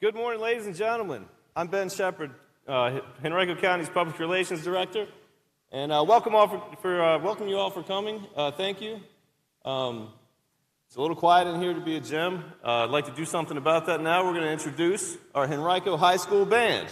Good morning, ladies and gentlemen. I'm Ben Shepard, Henrico County's Public Relations Director, and welcome you all for coming. Thank you. It's a little quiet in here to be a gym. I'd like to do something about that now. We're going to introduce our Henrico High School Band.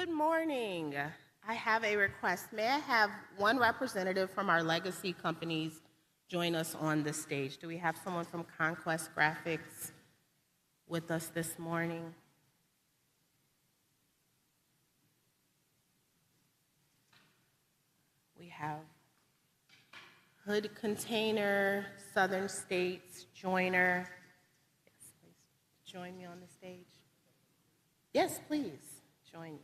Good morning. I have a request. May I have one representative from our legacy companies join us on the stage? Do we have someone from Conquest Graphics with us this morning? We have Hood Container, Southern States, Joiner. Yes, please join me on the stage. Yes, please join me.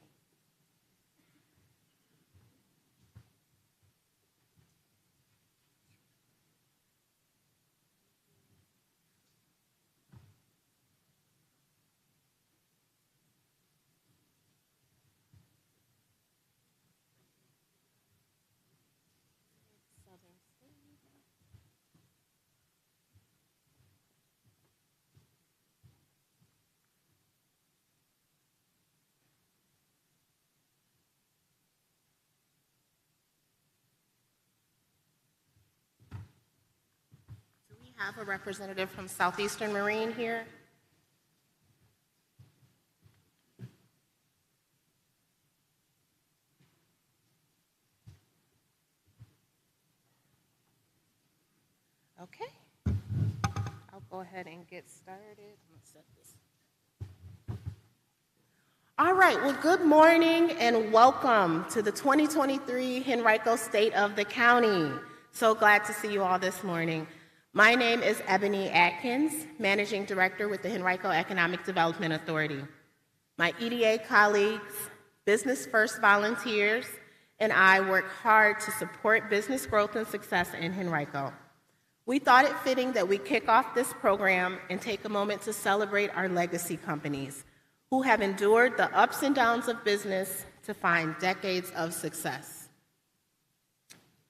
Do we have a representative from Southeastern Marine here? Okay. I'll go ahead and get started. I'm gonna set this. All right, well, good morning and welcome to the 2023 Henrico State of the County. So glad to see you all this morning. My name is Ebony Atkins, Managing Director with the Henrico Economic Development Authority. My EDA colleagues, Business First volunteers, and I work hard to support business growth and success in Henrico. We thought it fitting that we kick off this program and take a moment to celebrate our legacy companies who have endured the ups and downs of business to find decades of success.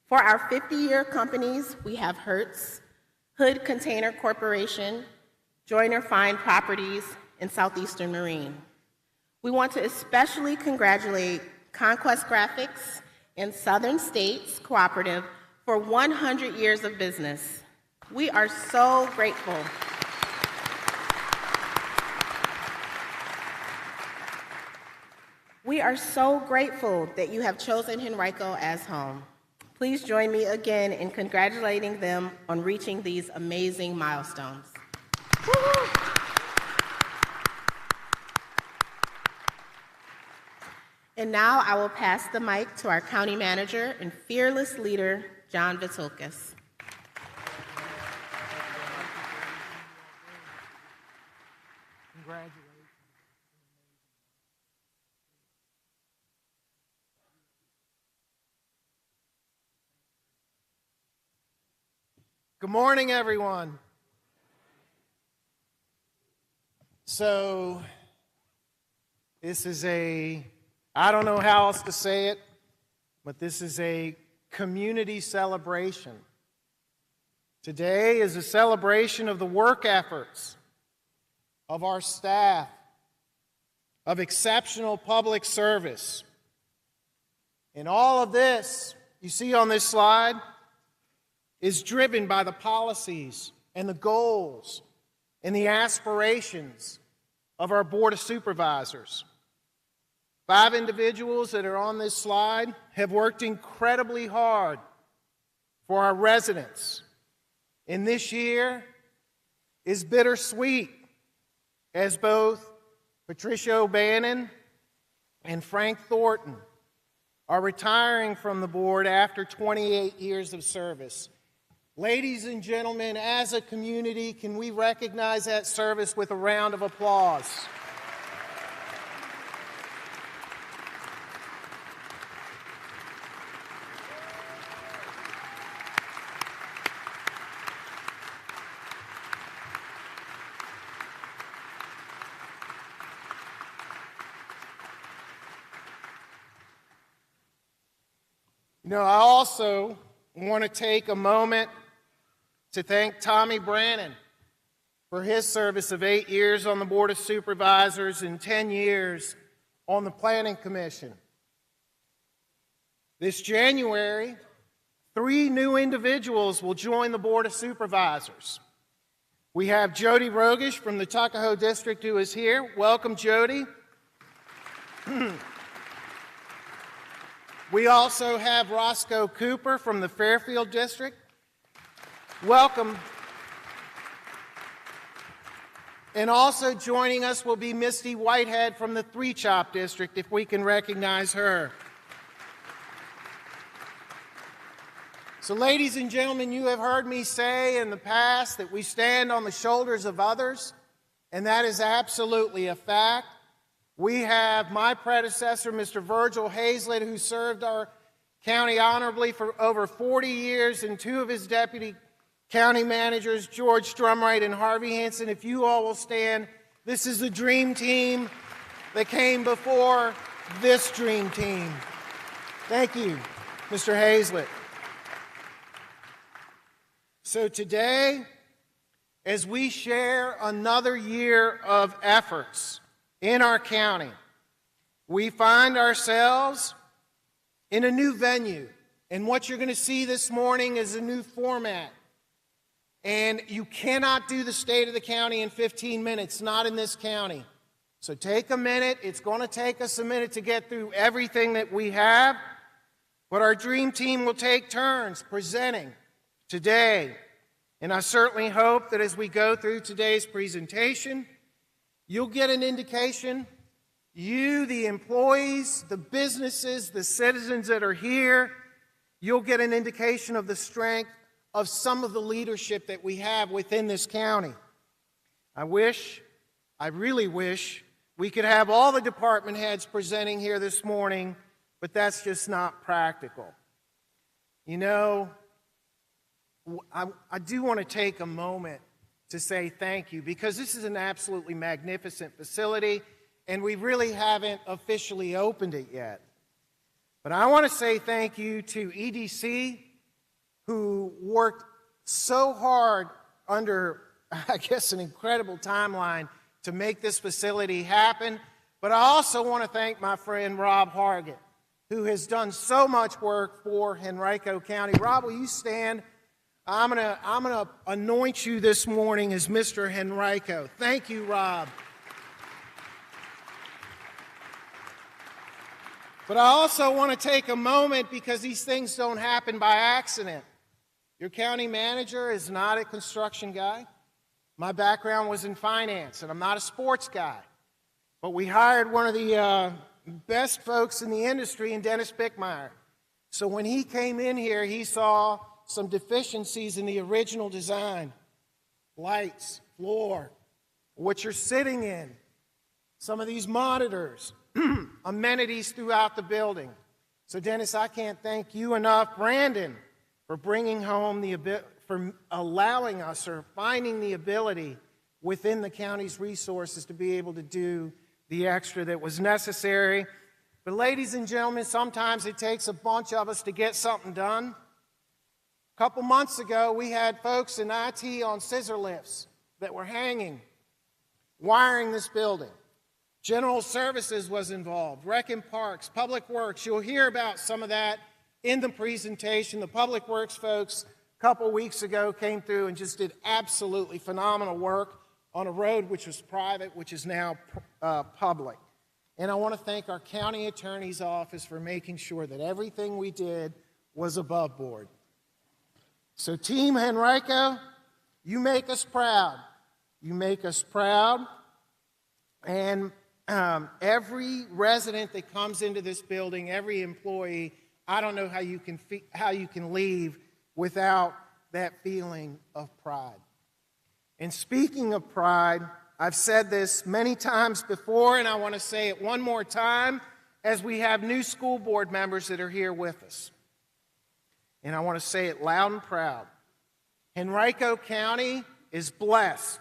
For our 50-year companies, we have Hertz, Hood Container Corporation, Joiner Fine Properties, and Southeastern Marine. We want to especially congratulate Conquest Graphics and Southern States Cooperative for 100 years of business. We are so grateful. We are so grateful that you have chosen Henrico as home. Please join me again in congratulating them on reaching these amazing milestones. Woo-hoo! And now I will pass the mic to our county manager and fearless leader, John Vitulkis. Congratulations. Good morning, everyone. So, this is I don't know how else to say it, but this is a community celebration. Today is a celebration of the work efforts of our staff, of exceptional public service. And all of this, you see on this slide, is driven by the policies and the goals and the aspirations of our Board of Supervisors. 5 individuals that are on this slide have worked incredibly hard for our residents. And this year is bittersweet, as both Patricia O'Bannon and Frank Thornton are retiring from the board after 28 years of service. Ladies and gentlemen, as a community, can we recognize that service with a round of applause? You know, I also want to take a moment to thank Tommy Brannon for his service of 8 years on the Board of Supervisors and 10 years on the Planning Commission. This January, 3 new individuals will join the Board of Supervisors. We have Jody Rogish from the Tuckahoe District who is here. Welcome, Jody. We also have Roscoe Cooper from the Fairfield District. Welcome. And also joining us will be Misty Whitehead from the Three Chop District, if we can recognize her. So, ladies and gentlemen, you have heard me say in the past that we stand on the shoulders of others, and that is absolutely a fact. We have my predecessor, Mr. Virgil Hazlett, who served our county honorably for over 40 years, and two of his deputy county managers, George Strumright and Harvey Hansen. If you all will stand, this is the dream team that came before this dream team. Thank you, Mr. Hazlett. So today, as we share another year of efforts in our county, we find ourselves in a new venue. And what you're going to see this morning is a new format. And you cannot do the state of the county in 15 minutes, not in this county. So take a minute. It's going to take us a minute to get through everything that we have. But our dream team will take turns presenting today. And I certainly hope that as we go through today's presentation, you'll get an indication, you, the employees, the businesses, the citizens that are here, you'll get an indication of the strength of some of the leadership that we have within this county. I really wish, we could have all the department heads presenting here this morning, but that's just not practical. You know, I do want to take a moment to say thank you, because this is an absolutely magnificent facility, and we really haven't officially opened it yet. But I want to say thank you to EDC, who worked so hard under, I guess, an incredible timeline to make this facility happen. But I also want to thank my friend Rob Hargett, who has done so much work for Henrico County. Rob, will you stand? I'm gonna anoint you this morning as Mr. Henrico. Thank you, Rob. But I also want to take a moment, because these things don't happen by accident. Your county manager is not a construction guy. My background was in finance, and I'm not a sports guy. But we hired one of the best folks in the industry in Dennis Bickmeyer. So when he came in here, he saw some deficiencies in the original design. Lights, floor, what you're sitting in, some of these monitors, amenities throughout the building. So Dennis, I can't thank you enough, Brandon, for bringing home for allowing us, or finding the ability within the county's resources to be able to do the extra that was necessary. But ladies and gentlemen, sometimes it takes a bunch of us to get something done. A couple months ago, we had folks in IT on scissor lifts that were hanging, wiring this building. General Services was involved, Rec and Parks, Public Works. You'll hear about some of that in the presentation. The Public Works folks a couple weeks ago came through and just did absolutely phenomenal work on a road which was private, which is now public. And I want to thank our county attorney's office for making sure that everything we did was above board. So Team Henrico, you make us proud. You make us proud. And every resident that comes into this building, every employee, I don't know how you can leave without that feeling of pride. And speaking of pride, I've said this many times before, and I want to say it one more time as we have new school board members that are here with us. And I want to say it loud and proud. Henrico County is blessed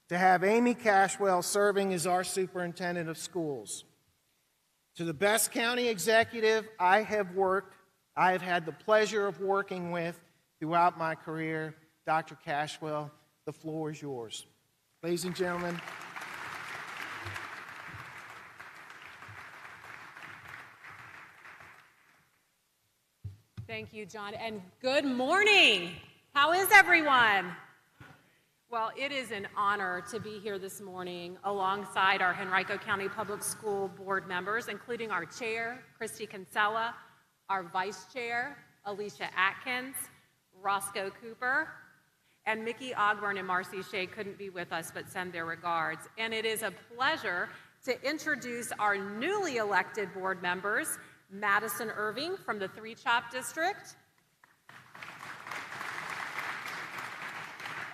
to have Amy Cashwell serving as our superintendent of schools. To the best county executive I have had the pleasure of working with throughout my career, Dr. Cashwell, the floor is yours. Ladies and gentlemen. Thank you, John, and good morning. How is everyone? Well, it is an honor to be here this morning alongside our Henrico County Public School Board members, including our chair, Christy Kinsella, our Vice Chair, Alicia Atkins, Roscoe Cooper, and Mickey Ogburn and Marcy Shea couldn't be with us but send their regards. And it is a pleasure to introduce our newly elected board members, Madison Irving from the Three Chop District,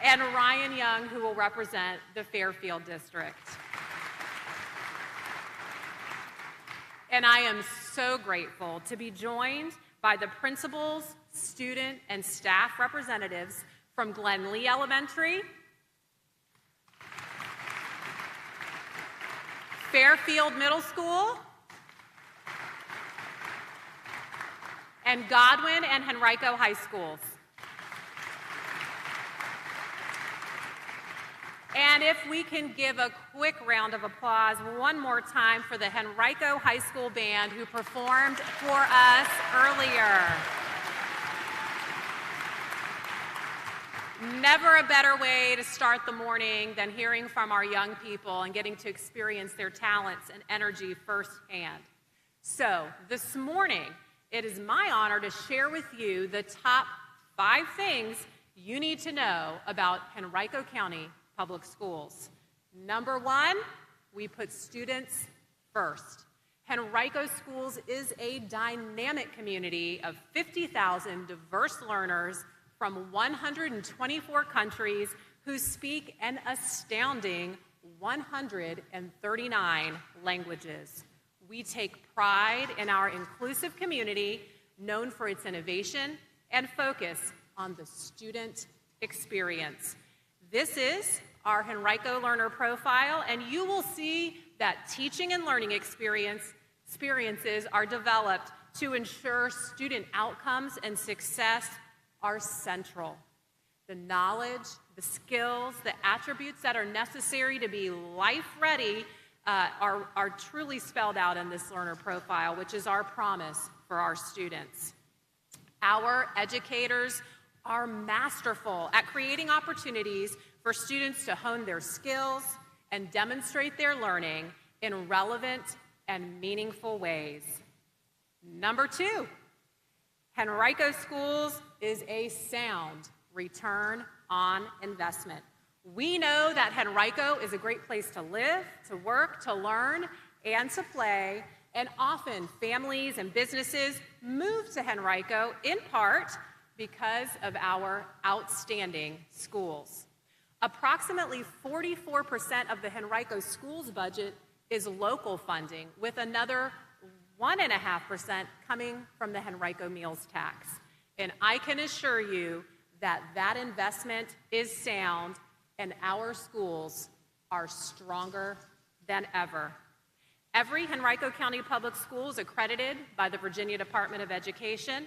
and Ryan Young, who will represent the Fairfield District. And I am so grateful to be joined by the principals, student, and staff representatives from Glen Lee Elementary, Fairfield Middle School, and Godwin and Henrico High Schools. And if we can give a quick round of applause one more time for the Henrico High School Band who performed for us earlier. Never a better way to start the morning than hearing from our young people and getting to experience their talents and energy firsthand. So this morning, it is my honor to share with you the top 5 things you need to know about Henrico County Public Schools. Number 1, we put students first. Henrico Schools is a dynamic community of 50,000 diverse learners from 124 countries who speak an astounding 139 languages. We take pride in our inclusive community, known for its innovation and focus on the student experience. This is our Henrico Learner Profile, and you will see that teaching and learning experiences are developed to ensure student outcomes and success are central. The knowledge, the skills, the attributes that are necessary to be life-ready are truly spelled out in this learner profile, which is our promise for our students. Our educators are masterful at creating opportunities for students to hone their skills and demonstrate their learning in relevant and meaningful ways. Number 2, Henrico Schools is a sound return on investment. We know that Henrico is a great place to live, to work, to learn, and to play, and often families and businesses move to Henrico in part because of our outstanding schools. Approximately 44% of the Henrico Schools budget is local funding, with another 1.5% coming from the Henrico Meals Tax. And I can assure you that that investment is sound and our schools are stronger than ever. Every Henrico County Public School is accredited by the Virginia Department of Education.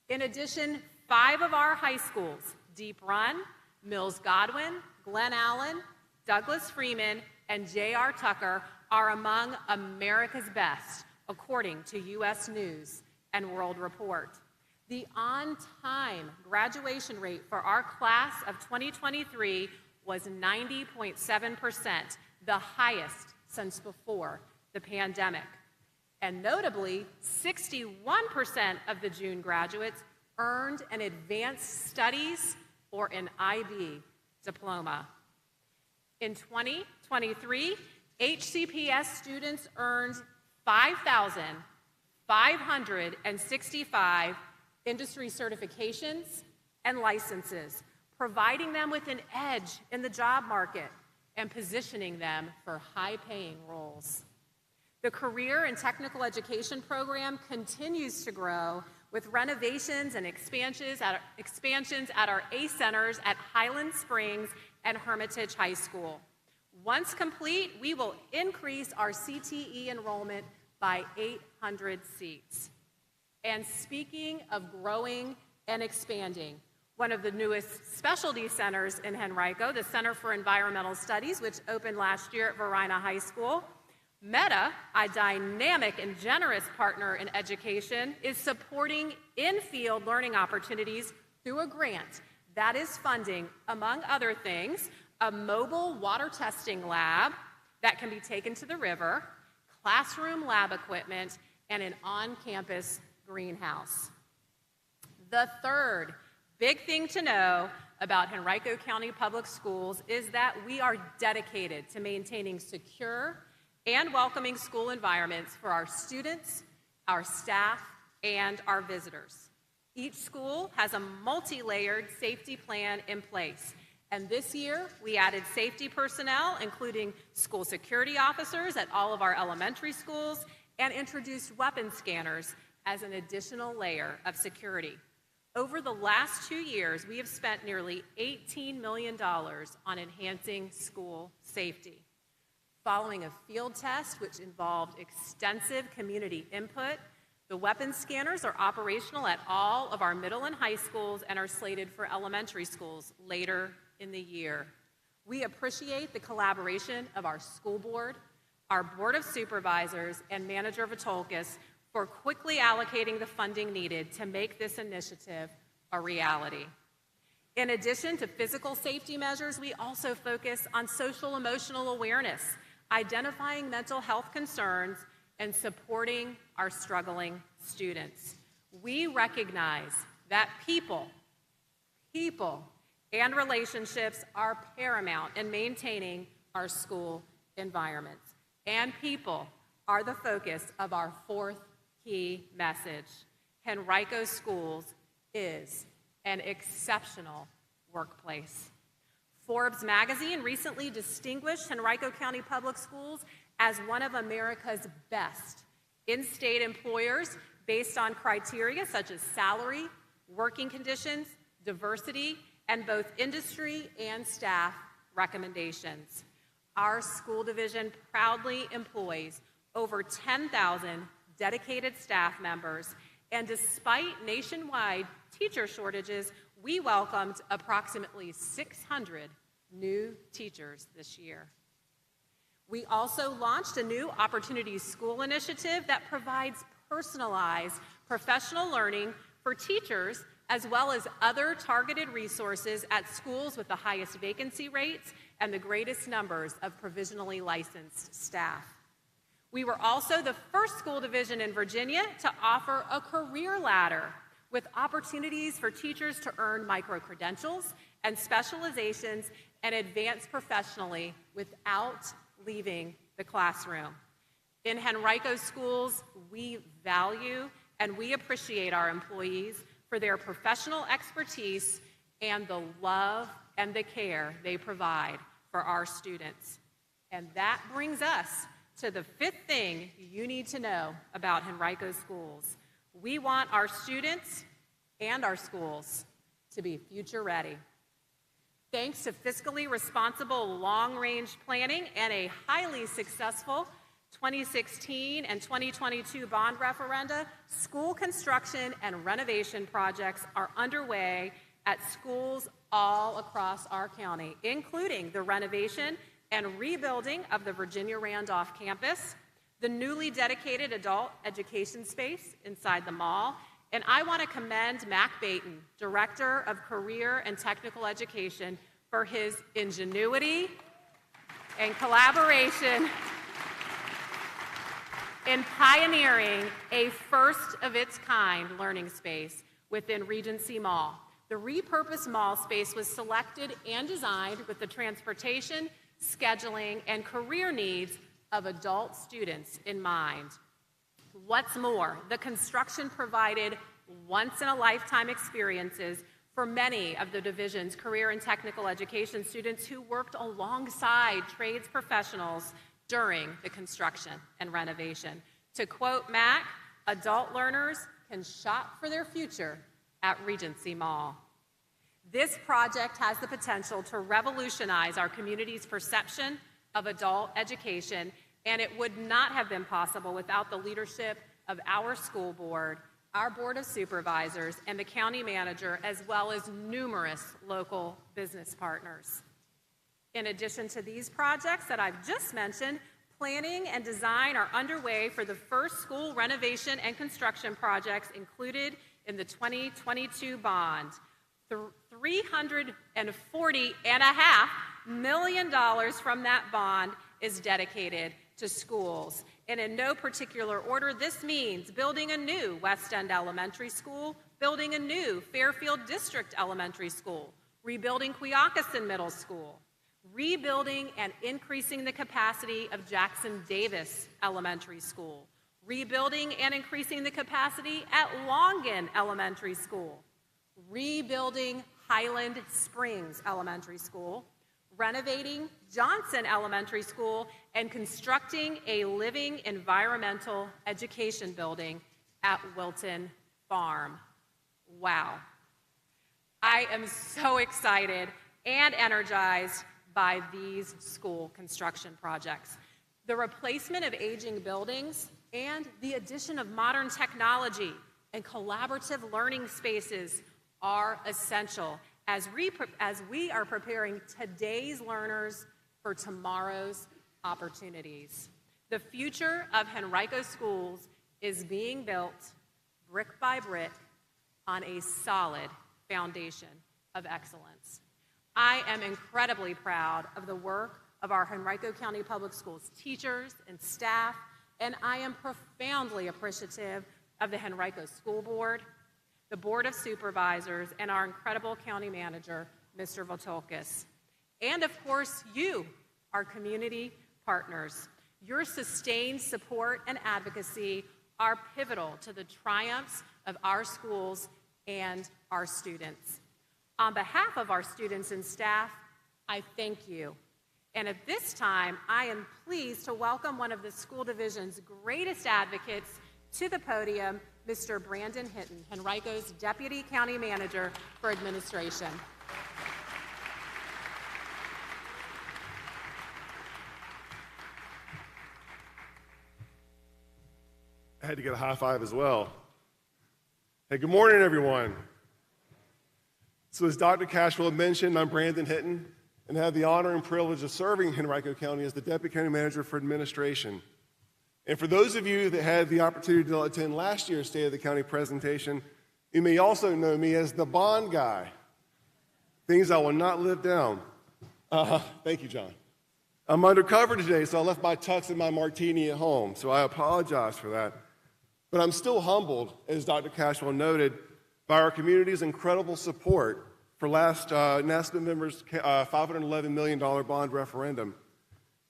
In addition, 5 of our high schools, Deep Run, Mills Godwin, Glen Allen, Douglas Freeman, and J.R. Tucker are among America's best, according to U.S. News and World Report. The on-time graduation rate for our class of 2023 was 90.7%, the highest since before the pandemic. And notably, 61% of the June graduates earned an advanced studies or an IB diploma. In 2023, HCPS students earned 5,565 industry certifications and licenses, providing them with an edge in the job market and positioning them for high-paying roles. The Career and Technical Education program continues to grow with renovations and expansions at our ACE centers at Highland Springs and Hermitage High School. Once complete, we will increase our CTE enrollment by 800 seats. And speaking of growing and expanding, one of the newest specialty centers in Henrico, the Center for Environmental Studies, which opened last year at Varina High School, Meta, a dynamic and generous partner in education, is supporting in-field learning opportunities through a grant that is funding, among other things, a mobile water testing lab that can be taken to the river, classroom lab equipment, and an on-campus greenhouse. The third big thing to know about Henrico County Public Schools is that we are dedicated to maintaining secure and welcoming school environments for our students, our staff, and our visitors. Each school has a multi-layered safety plan in place. And this year, we added safety personnel, including school security officers at all of our elementary schools, and introduced weapon scanners as an additional layer of security. Over the last 2 years, we have spent nearly $18 million on enhancing school safety. Following a field test, which involved extensive community input, the weapon scanners are operational at all of our middle and high schools and are slated for elementary schools later in the year. We appreciate the collaboration of our school board, our board of supervisors, and Manager Vitolkis for quickly allocating the funding needed to make this initiative a reality. In addition to physical safety measures, we also focus on social-emotional awareness, identifying mental health concerns, and supporting our struggling students. We recognize that people and relationships are paramount in maintaining our school environments. And people are the focus of our fourth key message. Henrico Schools is an exceptional workplace. Forbes magazine recently distinguished Henrico County Public Schools as one of America's best in-state employers based on criteria such as salary, working conditions, diversity, and both industry and staff recommendations. Our school division proudly employs over 10,000 dedicated staff members, and despite nationwide teacher shortages, we welcomed approximately 600 new teachers this year. We also launched a new Opportunity School initiative that provides personalized professional learning for teachers as well as other targeted resources at schools with the highest vacancy rates and the greatest numbers of provisionally licensed staff. We were also the first school division in Virginia to offer a career ladder with opportunities for teachers to earn micro-credentials and specializations and advance professionally without leaving the classroom. In Henrico Schools, we value and we appreciate our employees for their professional expertise and the love and the care they provide for our students. And that brings us to the fifth thing you need to know about Henrico Schools. We want our students and our schools to be future ready. Thanks to fiscally responsible long-range planning and a highly successful 2016 and 2022 bond referenda, school construction and renovation projects are underway at schools all across our county, including the renovation and rebuilding of the Virginia Randolph campus, the newly dedicated adult education space inside the mall, and I want to commend Mac Baton, Director of Career and Technical Education, for his ingenuity and collaboration in pioneering a first-of-its-kind learning space within Regency Mall. The repurposed mall space was selected and designed with the transportation, scheduling, and career needs of adult students in mind. What's more, the construction provided once-in-a-lifetime experiences for many of the division's career and technical education students who worked alongside trades professionals during the construction and renovation. To quote Mac, adult learners can shop for their future at Regency Mall. This project has the potential to revolutionize our community's perception of adult education, and it would not have been possible without the leadership of our school board, our board of supervisors, and the county manager, as well as numerous local business partners. In addition to these projects that I've just mentioned, planning and design are underway for the first school renovation and construction projects included in the 2022 bond. $340.5 million from that bond is dedicated to schools. And in no particular order, this means building a new West End Elementary School, building a new Fairfield District Elementary School, rebuilding Quioccasin Middle School, rebuilding and increasing the capacity of Jackson Davis Elementary School, rebuilding and increasing the capacity at Longin Elementary School, rebuilding Highland Springs Elementary School, renovating Johnson Elementary School, and constructing a living environmental education building at Wilton Farm. Wow. I am so excited and energized by these school construction projects. The replacement of aging buildings and the addition of modern technology and collaborative learning spaces are essential as we are preparing today's learners for tomorrow's opportunities. The future of Henrico schools is being built brick by brick on a solid foundation of excellence. I am incredibly proud of the work of our Henrico County Public Schools teachers and staff, and I am profoundly appreciative of the Henrico School Board, the Board of Supervisors, and our incredible county manager, Mr. Votolkis. And of course, you, our community partners. Your sustained support and advocacy are pivotal to the triumphs of our schools and our students. On behalf of our students and staff, I thank you. And at this time, I am pleased to welcome one of the school division's greatest advocates to the podium, Mr. Brandon Hinton, Henrico's Deputy County Manager for Administration. I had to get a high five as well. Hey, good morning, everyone. So as Dr. Cashwell mentioned, I'm Brandon Hinton, and I have the honor and privilege of serving Henrico County as the Deputy County Manager for Administration. And for those of you that had the opportunity to attend last year's State of the County presentation, you may also know me as the bond guy. Things I will not live down. Thank you, John. I'm undercover today, so I left my tux and my martini at home, so I apologize for that. But I'm still humbled, as Dr. Cashwell noted, by our community's incredible support for last NASPA members' $511 million bond referendum.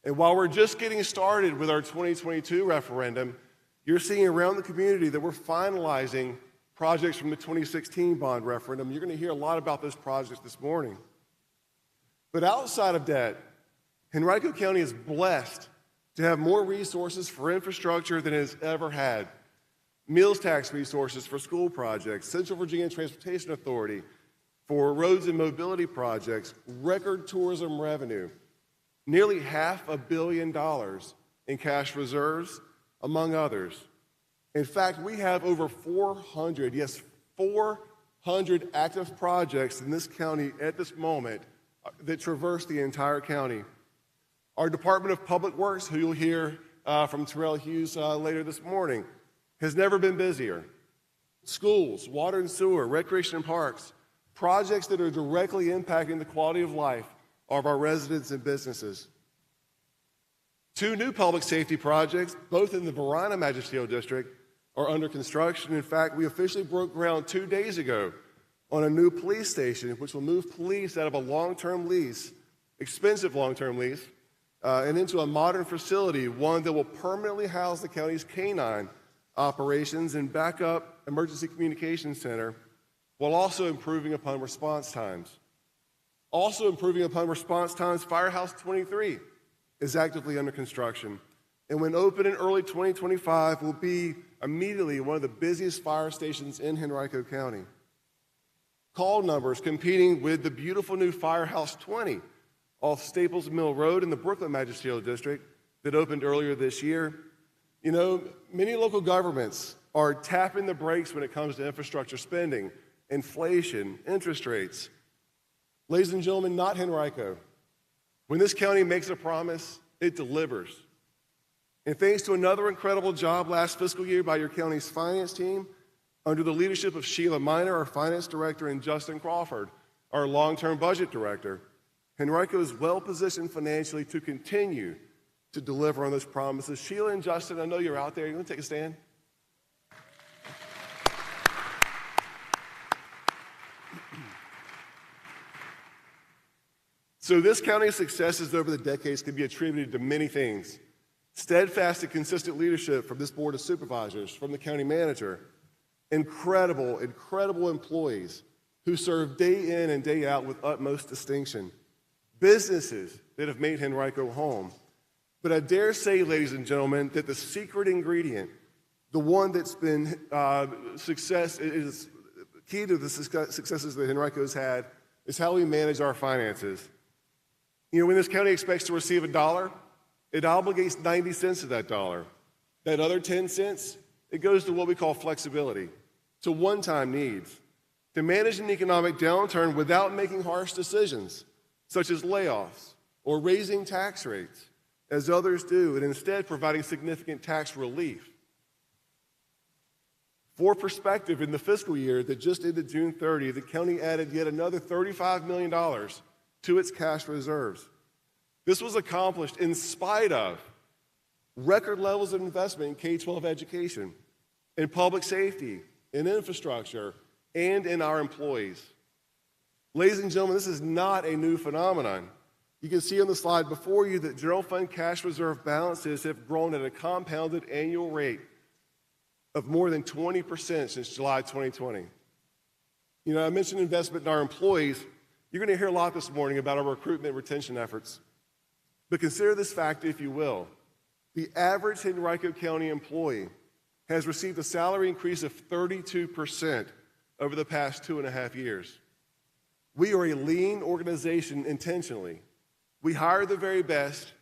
And while we're just getting started with our 2022 referendum, you're seeing around the community that we're finalizing projects from the 2016 bond referendum. You're going to hear a lot about those projects this morning. But outside of that, Henrico County is blessed to have more resources for infrastructure than it has ever had. Meals tax resources for school projects, Central Virginia Transportation Authority for roads and mobility projects, record tourism revenue, nearly $500 million in cash reserves, among others. In fact, we have over 400, yes, 400 active projects in this county at this moment that traverse the entire county. Our Department of Public Works, who you'll hear from Terrell Hughes later this morning, has never been busier. Schools, water and sewer, recreation and parks, projects that are directly impacting the quality of life of our residents and businesses. 2 new public safety projects, both in the Varina Magisterial District, are under construction. In fact, we officially broke ground 2 days ago on a new police station, which will move police out of a long-term lease, expensive long-term lease, and into a modern facility, one that will permanently house the county's canine operations and backup emergency communications center, while also improving upon response times. Also improving upon response times, Firehouse 23 is actively under construction, and when open in early 2025, will be immediately one of the busiest fire stations in Henrico County. Call numbers competing with the beautiful new Firehouse 20 off Staples Mill Road in the Brooklyn Magisterial District that opened earlier this year. You know, many local governments are tapping the brakes when it comes to infrastructure spending, inflation, interest rates. Ladies and gentlemen, not Henrico. When this county makes a promise, it delivers. And thanks to another incredible job last fiscal year by your county's finance team, under the leadership of Sheila Miner, our finance director, and Justin Crawford, our long-term budget director, Henrico is well positioned financially to continue to deliver on those promises. Sheila and Justin, I know you're out there. You want to take a stand? So this county's successes over the decades can be attributed to many things. Steadfast and consistent leadership from this Board of Supervisors, from the county manager, incredible employees who serve day in and day out with utmost distinction, businesses that have made Henrico home. But I dare say, ladies and gentlemen, that the secret ingredient, the one that's been success is key to the successes that Henrico's had, is how we manage our finances. You know, when this county expects to receive $1, it obligates 90 cents of that dollar. That other 10 cents, it goes to what we call flexibility, to one-time needs, to manage an economic downturn without making harsh decisions, such as layoffs or raising tax rates, as others do, and instead providing significant tax relief. For perspective, in the fiscal year that just ended June 30, the county added yet another $35 million to its cash reserves. This was accomplished in spite of record levels of investment in K-12 education, in public safety, in infrastructure, and in our employees. Ladies and gentlemen, this is not a new phenomenon. You can see on the slide before you that general fund cash reserve balances have grown at a compounded annual rate of more than 20% since July 2020. You know, I mentioned investment in our employees. You're going to hear a lot this morning about our recruitment and retention efforts. But consider this fact, if you will. The average Henrico County employee has received a salary increase of 32% over the past 2.5 years. We are a lean organization intentionally. We hire the very best,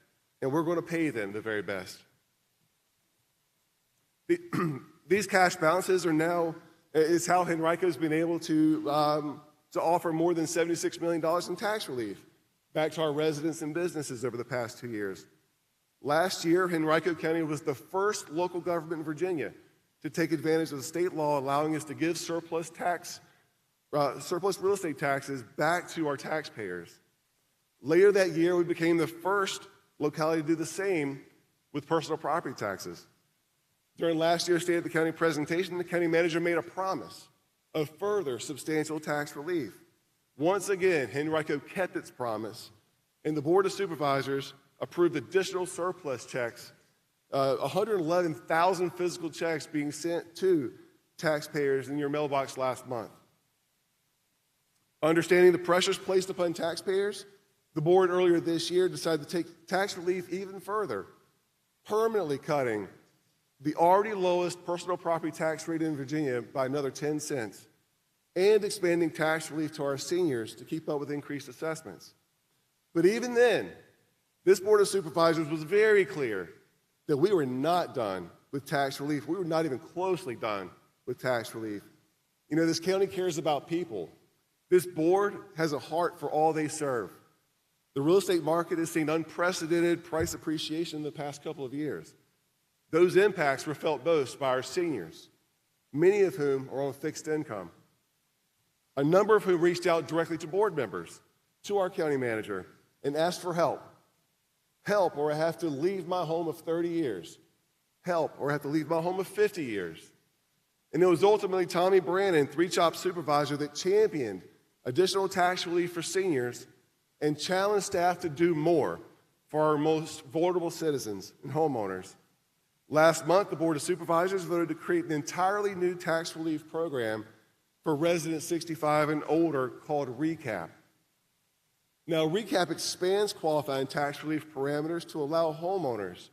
and we're going to pay them the very best. These cash balances are now, is how Henrico's been able to offer more than $76 million in tax relief back to our residents and businesses over the past 2 years. Last year, Henrico County was the first local government in Virginia to take advantage of the state law allowing us to give surplus real estate taxes back to our taxpayers. Later that year, we became the first locality to do the same with personal property taxes. During last year's State of the County presentation, the county manager made a promise of further substantial tax relief. Once again, Henrico kept its promise, and the Board of Supervisors approved additional surplus checks, 111,000 physical checks being sent to taxpayers in your mailbox last month. Understanding the pressures placed upon taxpayers, the board earlier this year decided to take tax relief even further, permanently cutting the already lowest personal property tax rate in Virginia by another 10 cents, and expanding tax relief to our seniors to keep up with increased assessments. But even then, this Board of Supervisors was very clear that we were not done with tax relief. We were not even closely done with tax relief. You know, this county cares about people. This board has a heart for all they serve. The real estate market has seen unprecedented price appreciation in the past couple of years. Those impacts were felt most by our seniors, many of whom are on fixed income. A number of whom reached out directly to board members, to our county manager, and asked for help. Help, or I have to leave my home of 30 years. Help, or I have to leave my home of 50 years. And it was ultimately Tommy Brannon, 3-CHOP supervisor, that championed additional tax relief for seniors and challenged staff to do more for our most vulnerable citizens and homeowners. Last month, the Board of Supervisors voted to create an entirely new tax relief program for residents 65 and older called RECAP. Now, RECAP expands qualifying tax relief parameters to allow homeowners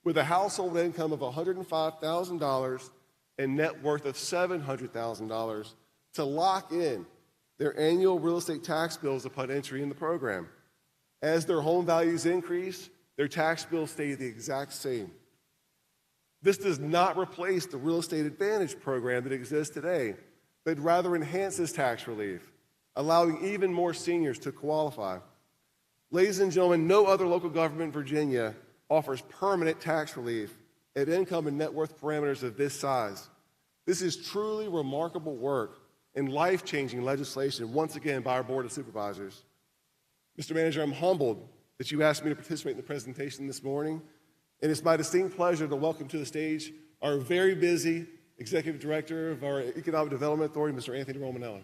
with a household income of $105,000 and net worth of $700,000 to lock in their annual real estate tax bills upon entry in the program. As their home values increase, their tax bills stay the exact same. This does not replace the Real Estate Advantage program that exists today, but rather enhances tax relief, allowing even more seniors to qualify. Ladies and gentlemen, no other local government in Virginia offers permanent tax relief at income and net worth parameters of this size. This is truly remarkable work and life-changing legislation, once again, by our Board of Supervisors. Mr. Manager, I'm humbled that you asked me to participate in the presentation this morning, And it's my distinct pleasure to welcome to the stage our very busy Executive Director of our Economic Development Authority, Mr. Anthony Romanella.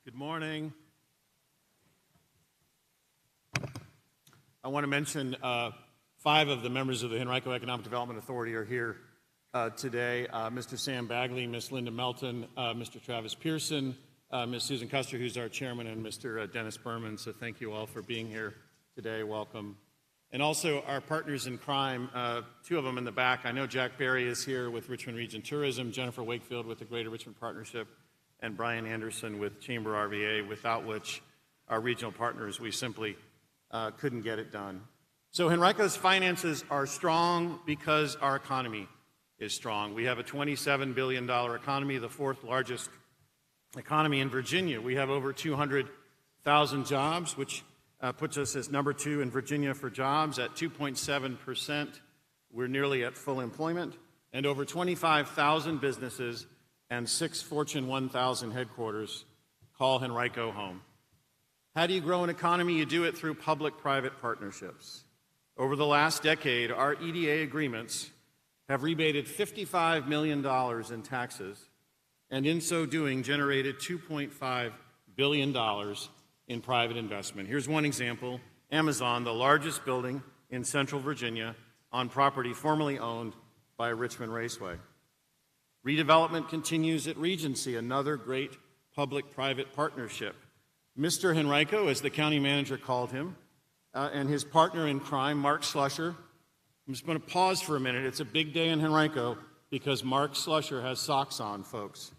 Good morning. I want to mention 5 of the members of the Henrico Economic Development Authority are here today. Mr. Sam Bagley, Ms. Linda Melton, Mr. Travis Pearson, Ms. Susan Custer, who's our chairman, and Mr. Dennis Berman. So thank you all for being here today. Welcome. And also our partners in crime, 2 of them in the back. I know Jack Berry is here with Richmond Region Tourism, Jennifer Wakefield with the Greater Richmond Partnership, and Brian Anderson with Chamber RVA, without which our regional partners, we simply couldn't get it done. So Henrico's finances are strong because our economy is strong. We have a $27 billion economy, the 4th largest economy in Virginia. We have over 200,000 jobs, which puts us as number 2 in Virginia for jobs at 2.7%. We're nearly at full employment, and over 25,000 businesses and 6 Fortune 1000 headquarters call Henrico home. How do you grow an economy? You do it through public-private partnerships. Over the last decade, our EDA agreements have rebated $55 million in taxes, and in so doing, generated $2.5 billion in private investment. Here's one example: Amazon, the largest building in central Virginia on property formerly owned by Richmond Raceway. Redevelopment continues at Regency, another great public-private partnership. Mr. Henrico, as the county manager called him, and his partner in crime, Mark Slusher. I'm just going to pause for a minute. It's a big day in Henrico because Mark Slusher has socks on, folks.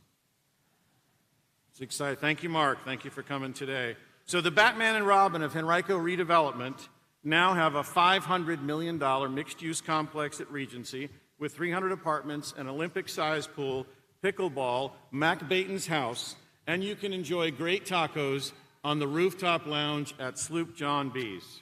It's exciting. Thank you, Mark. Thank you for coming today. So the Batman and Robin of Henrico redevelopment now have a $500 million mixed-use complex at Regency with 300 apartments, an Olympic-sized pool, pickleball, Mac Baton's house, and you can enjoy great tacos on the rooftop lounge at Sloop John B's.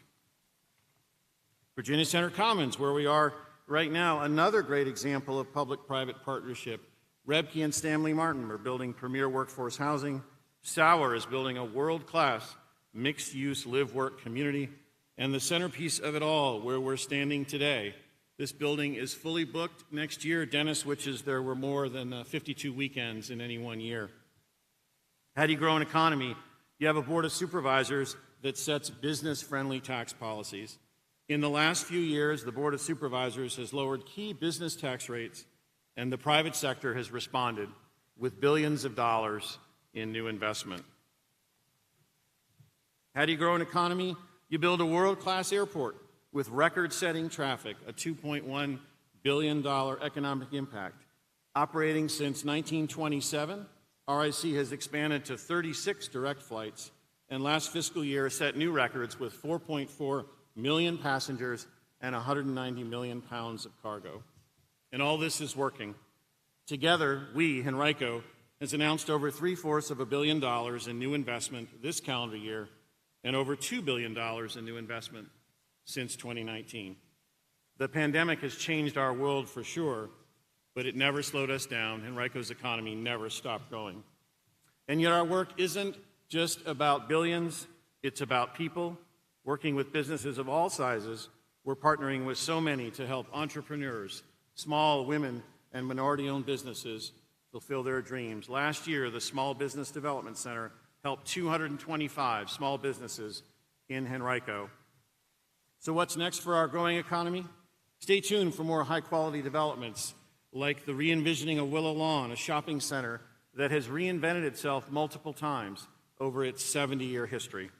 Virginia Center Commons, where we are right now, another great example of public-private partnership. Rebke and Stanley Martin are building premier workforce housing. Sauer is building a world-class mixed-use live-work community. And the centerpiece of it all, where we're standing today, this building is fully booked next year. Dennis, which is there were more than 52 weekends in any one year. How do you grow an economy? You have a board of supervisors that sets business-friendly tax policies. In the last few years, the board of supervisors has lowered key business tax rates, and the private sector has responded with billions of dollars in new investment. How do you grow an economy? You build a world-class airport with record-setting traffic, a $2.1 billion economic impact. Operating since 1927, RIC has expanded to 36 direct flights, and last fiscal year set new records with 4.4 million passengers and 190 million pounds of cargo. And all this is working. Together, we, Henrico, has announced over $750 million in new investment this calendar year and over $2 billion in new investment since 2019. The pandemic has changed our world for sure, but it never slowed us down. Henrico's economy never stopped growing. And yet our work isn't just about billions, it's about people. Working with businesses of all sizes, we're partnering with so many to help entrepreneurs, small women and minority-owned businesses fulfill their dreams. Last year, the Small Business Development Center helped 225 small businesses in Henrico. So what's next for our growing economy? Stay tuned for more high-quality developments like the re-envisioning of Willow Lawn, a shopping center that has reinvented itself multiple times over its 70-year history.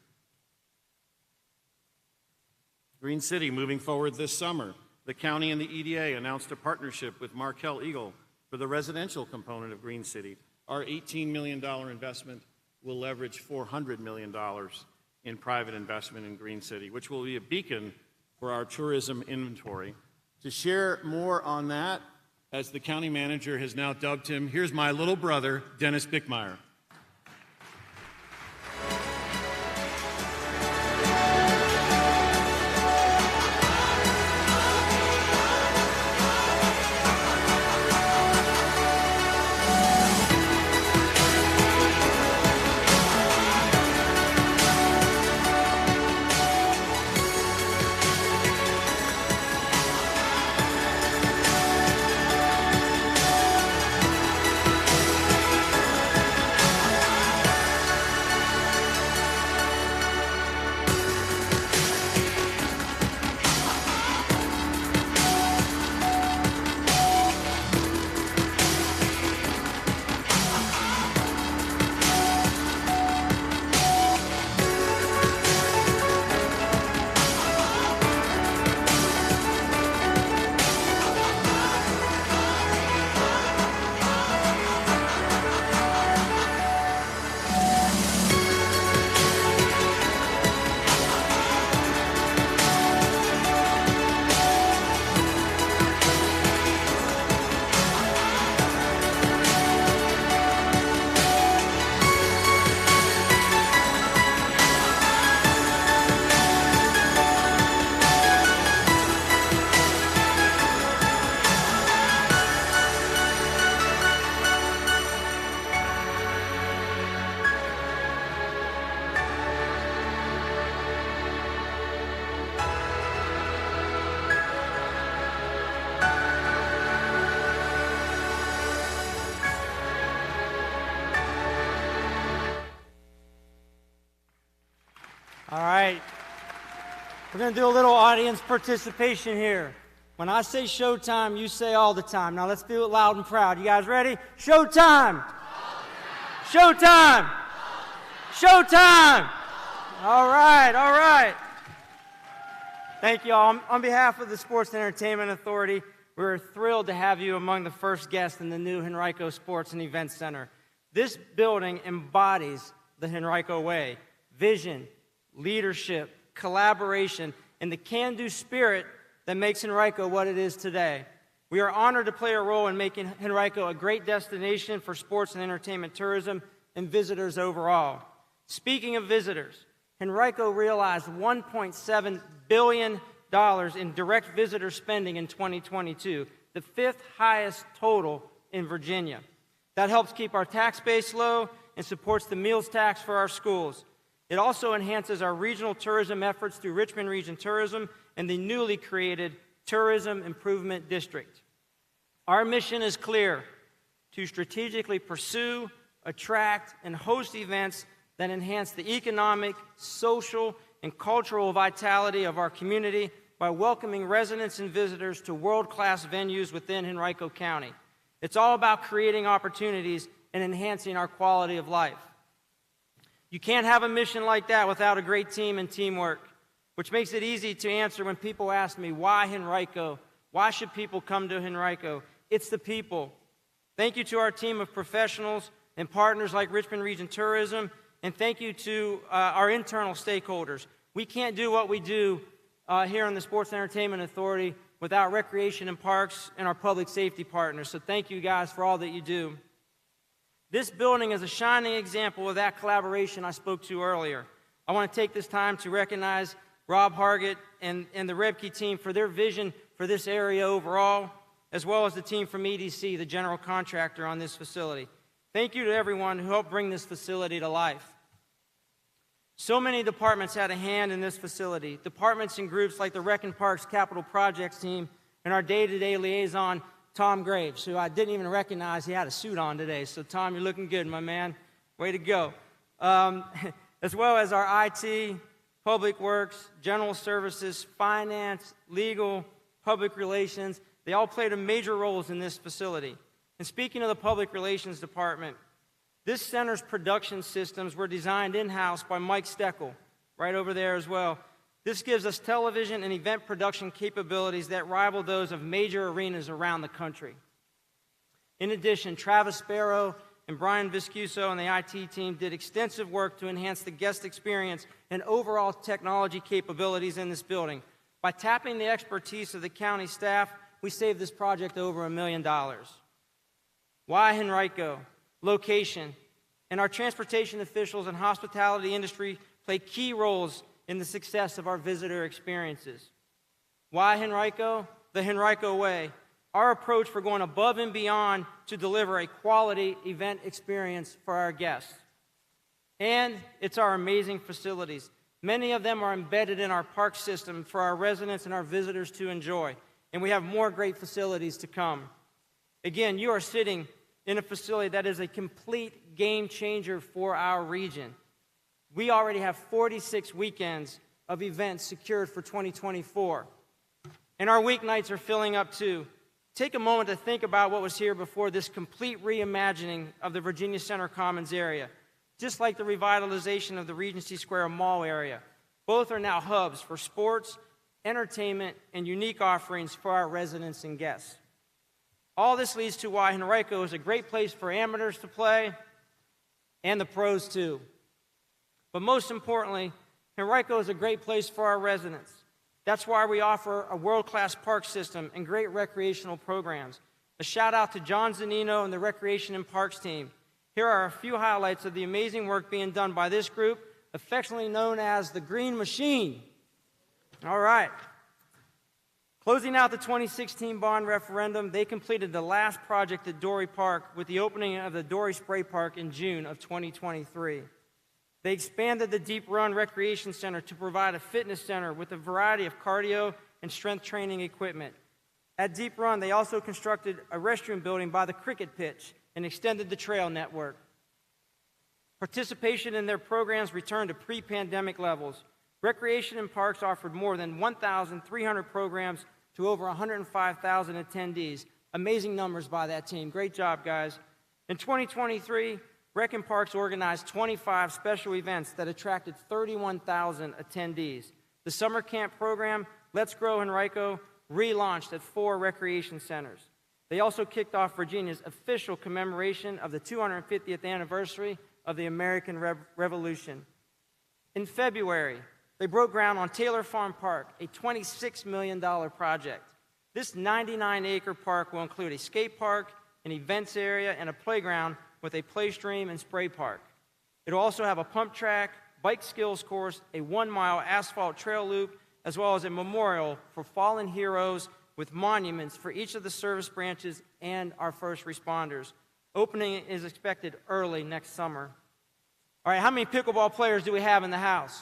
Green City moving forward this summer. The county and the EDA announced a partnership with Markel Eagle for the residential component of Green City. Our $18 million investment will leverage $400 million in private investment in Green City, which will be a beacon for our tourism inventory. To share more on that, as the county manager has now dubbed him, here's my little brother, Dennis Bickmeyer. We're going to do a little audience participation here. When I say showtime, you say all the time. Now let's do it loud and proud. You guys ready? Showtime! Showtime! Showtime! All right, all right. Thank you all. On behalf of the Sports and Entertainment Authority, we're thrilled to have you among the first guests in the new Henrico Sports and Events Center. This building embodies the Henrico way: vision, leadership, collaboration, and the can-do spirit that makes Henrico what it is today. We are honored to play a role in making Henrico a great destination for sports and entertainment tourism and visitors overall. Speaking of visitors, Henrico realized $1.7 billion in direct visitor spending in 2022, the fifth highest total in Virginia. That helps keep our tax base low and supports the meals tax for our schools. It also enhances our regional tourism efforts through Richmond Region Tourism and the newly created Tourism Improvement District. Our mission is clear: to strategically pursue, attract, and host events that enhance the economic, social, and cultural vitality of our community by welcoming residents and visitors to world-class venues within Henrico County. It's all about creating opportunities and enhancing our quality of life. You can't have a mission like that without a great team and teamwork, which makes it easy to answer when people ask me, why Henrico? Why should people come to Henrico? It's the people. Thank you to our team of professionals and partners like Richmond Region Tourism, and thank you to our internal stakeholders. We can't do what we do here in the Sports and Entertainment Authority without Recreation and Parks and our public safety partners. So thank you guys for all that you do. This building is a shining example of that collaboration I spoke to earlier. I want to take this time to recognize Rob Hargett and the Rebke team for their vision for this area overall, as well as the team from EDC, the general contractor on this facility. Thank you to everyone who helped bring this facility to life. So many departments had a hand in this facility. Departments and groups like the Rec and Parks Capital Projects team and our day-to-day liaison, Tom Graves, who I didn't even recognize. He had a suit on today. So, Tom, you're looking good, my man. Way to go. As well as our IT, Public Works, General Services, Finance, Legal, Public Relations. They all played a major roles in this facility. And speaking of the Public Relations Department, this center's production systems were designed in-house by Mike Steckel, right over there as well. This gives us television and event production capabilities that rival those of major arenas around the country. In addition, Travis Sparrow and Brian Viscuso and the IT team did extensive work to enhance the guest experience and overall technology capabilities in this building. By tapping the expertise of the county staff, we saved this project over $1 million. Why Henrico? Location, and our transportation officials and hospitality industry play key roles in the success of our visitor experiences. Why Henrico? The Henrico way. Our approach for going above and beyond to deliver a quality event experience for our guests. And it's our amazing facilities. Many of them are embedded in our park system for our residents and our visitors to enjoy. And we have more great facilities to come. Again, you are sitting in a facility that is a complete game changer for our region. We already have 46 weekends of events secured for 2024. And our weeknights are filling up too. Take a moment to think about what was here before this complete reimagining of the Virginia Center Commons area. Just like the revitalization of the Regency Square Mall area. Both are now hubs for sports, entertainment, and unique offerings for our residents and guests. All this leads to why Henrico is a great place for amateurs to play and the pros too. But most importantly, Henrico is a great place for our residents. That's why we offer a world-class park system and great recreational programs. A shout out to John Zanino and the Recreation and Parks team. Here are a few highlights of the amazing work being done by this group, affectionately known as the Green Machine. All right. Closing out the 2016 bond referendum, they completed the last project at Dory Park with the opening of the Dory Spray Park in June of 2023. They expanded the Deep Run Recreation Center to provide a fitness center with a variety of cardio and strength training equipment. At Deep Run, they also constructed a restroom building by the cricket pitch and extended the trail network. Participation in their programs returned to pre-pandemic levels. Recreation and Parks offered more than 1,300 programs to over 105,000 attendees. Amazing numbers by that team. Great job, guys. In 2023, Rec and Parks organized 25 special events that attracted 31,000 attendees. The summer camp program, Let's Grow Henrico, relaunched at 4 recreation centers. They also kicked off Virginia's official commemoration of the 250th anniversary of the American Revolution. In February, they broke ground on Taylor Farm Park, a $26 million project. This 99-acre park will include a skate park, an events area, and a playground with a play stream and spray park. It will also have a pump track, bike skills course, a 1-mile asphalt trail loop, as well as a memorial for fallen heroes with monuments for each of the service branches and our first responders. Opening is expected early next summer. All right, how many pickleball players do we have in the house?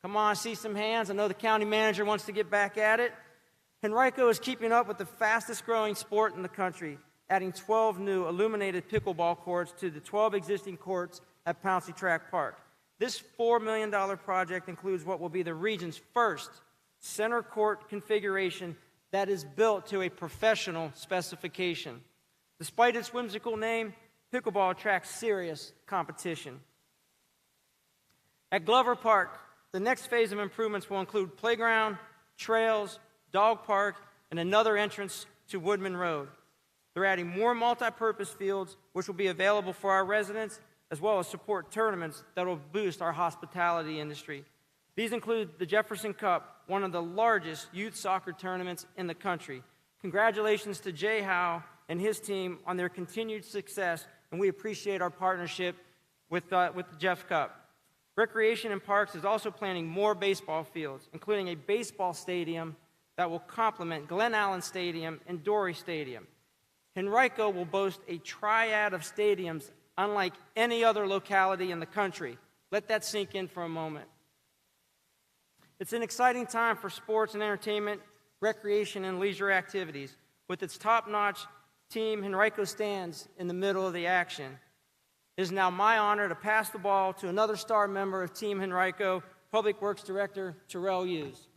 Come on, I see some hands. I know the county manager wants to get back at it. Henrico is keeping up with the fastest growing sport in the country, adding 12 new illuminated pickleball courts to the 12 existing courts at Pouncey Track Park. This $4 million project includes what will be the region's first center court configuration that is built to a professional specification. Despite its whimsical name, pickleball attracts serious competition. At Glover Park, the next phase of improvements will include playground, trails, dog park, and another entrance to Woodman Road. They're adding more multi-purpose fields, which will be available for our residents, as well as support tournaments that will boost our hospitality industry. These include the Jefferson Cup, one of the largest youth soccer tournaments in the country. Congratulations to Jay Howe and his team on their continued success, and we appreciate our partnership with the Jeff Cup. Recreation and Parks is also planning more baseball fields, including a baseball stadium that will complement Glen Allen Stadium and Dory Stadium. Henrico will boast a triad of stadiums unlike any other locality in the country. Let that sink in for a moment. It's an exciting time for sports and entertainment, recreation, and leisure activities. With its top-notch team, Henrico stands in the middle of the action. It is now my honor to pass the ball to another star member of Team Henrico, Public Works Director Terrell Hughes.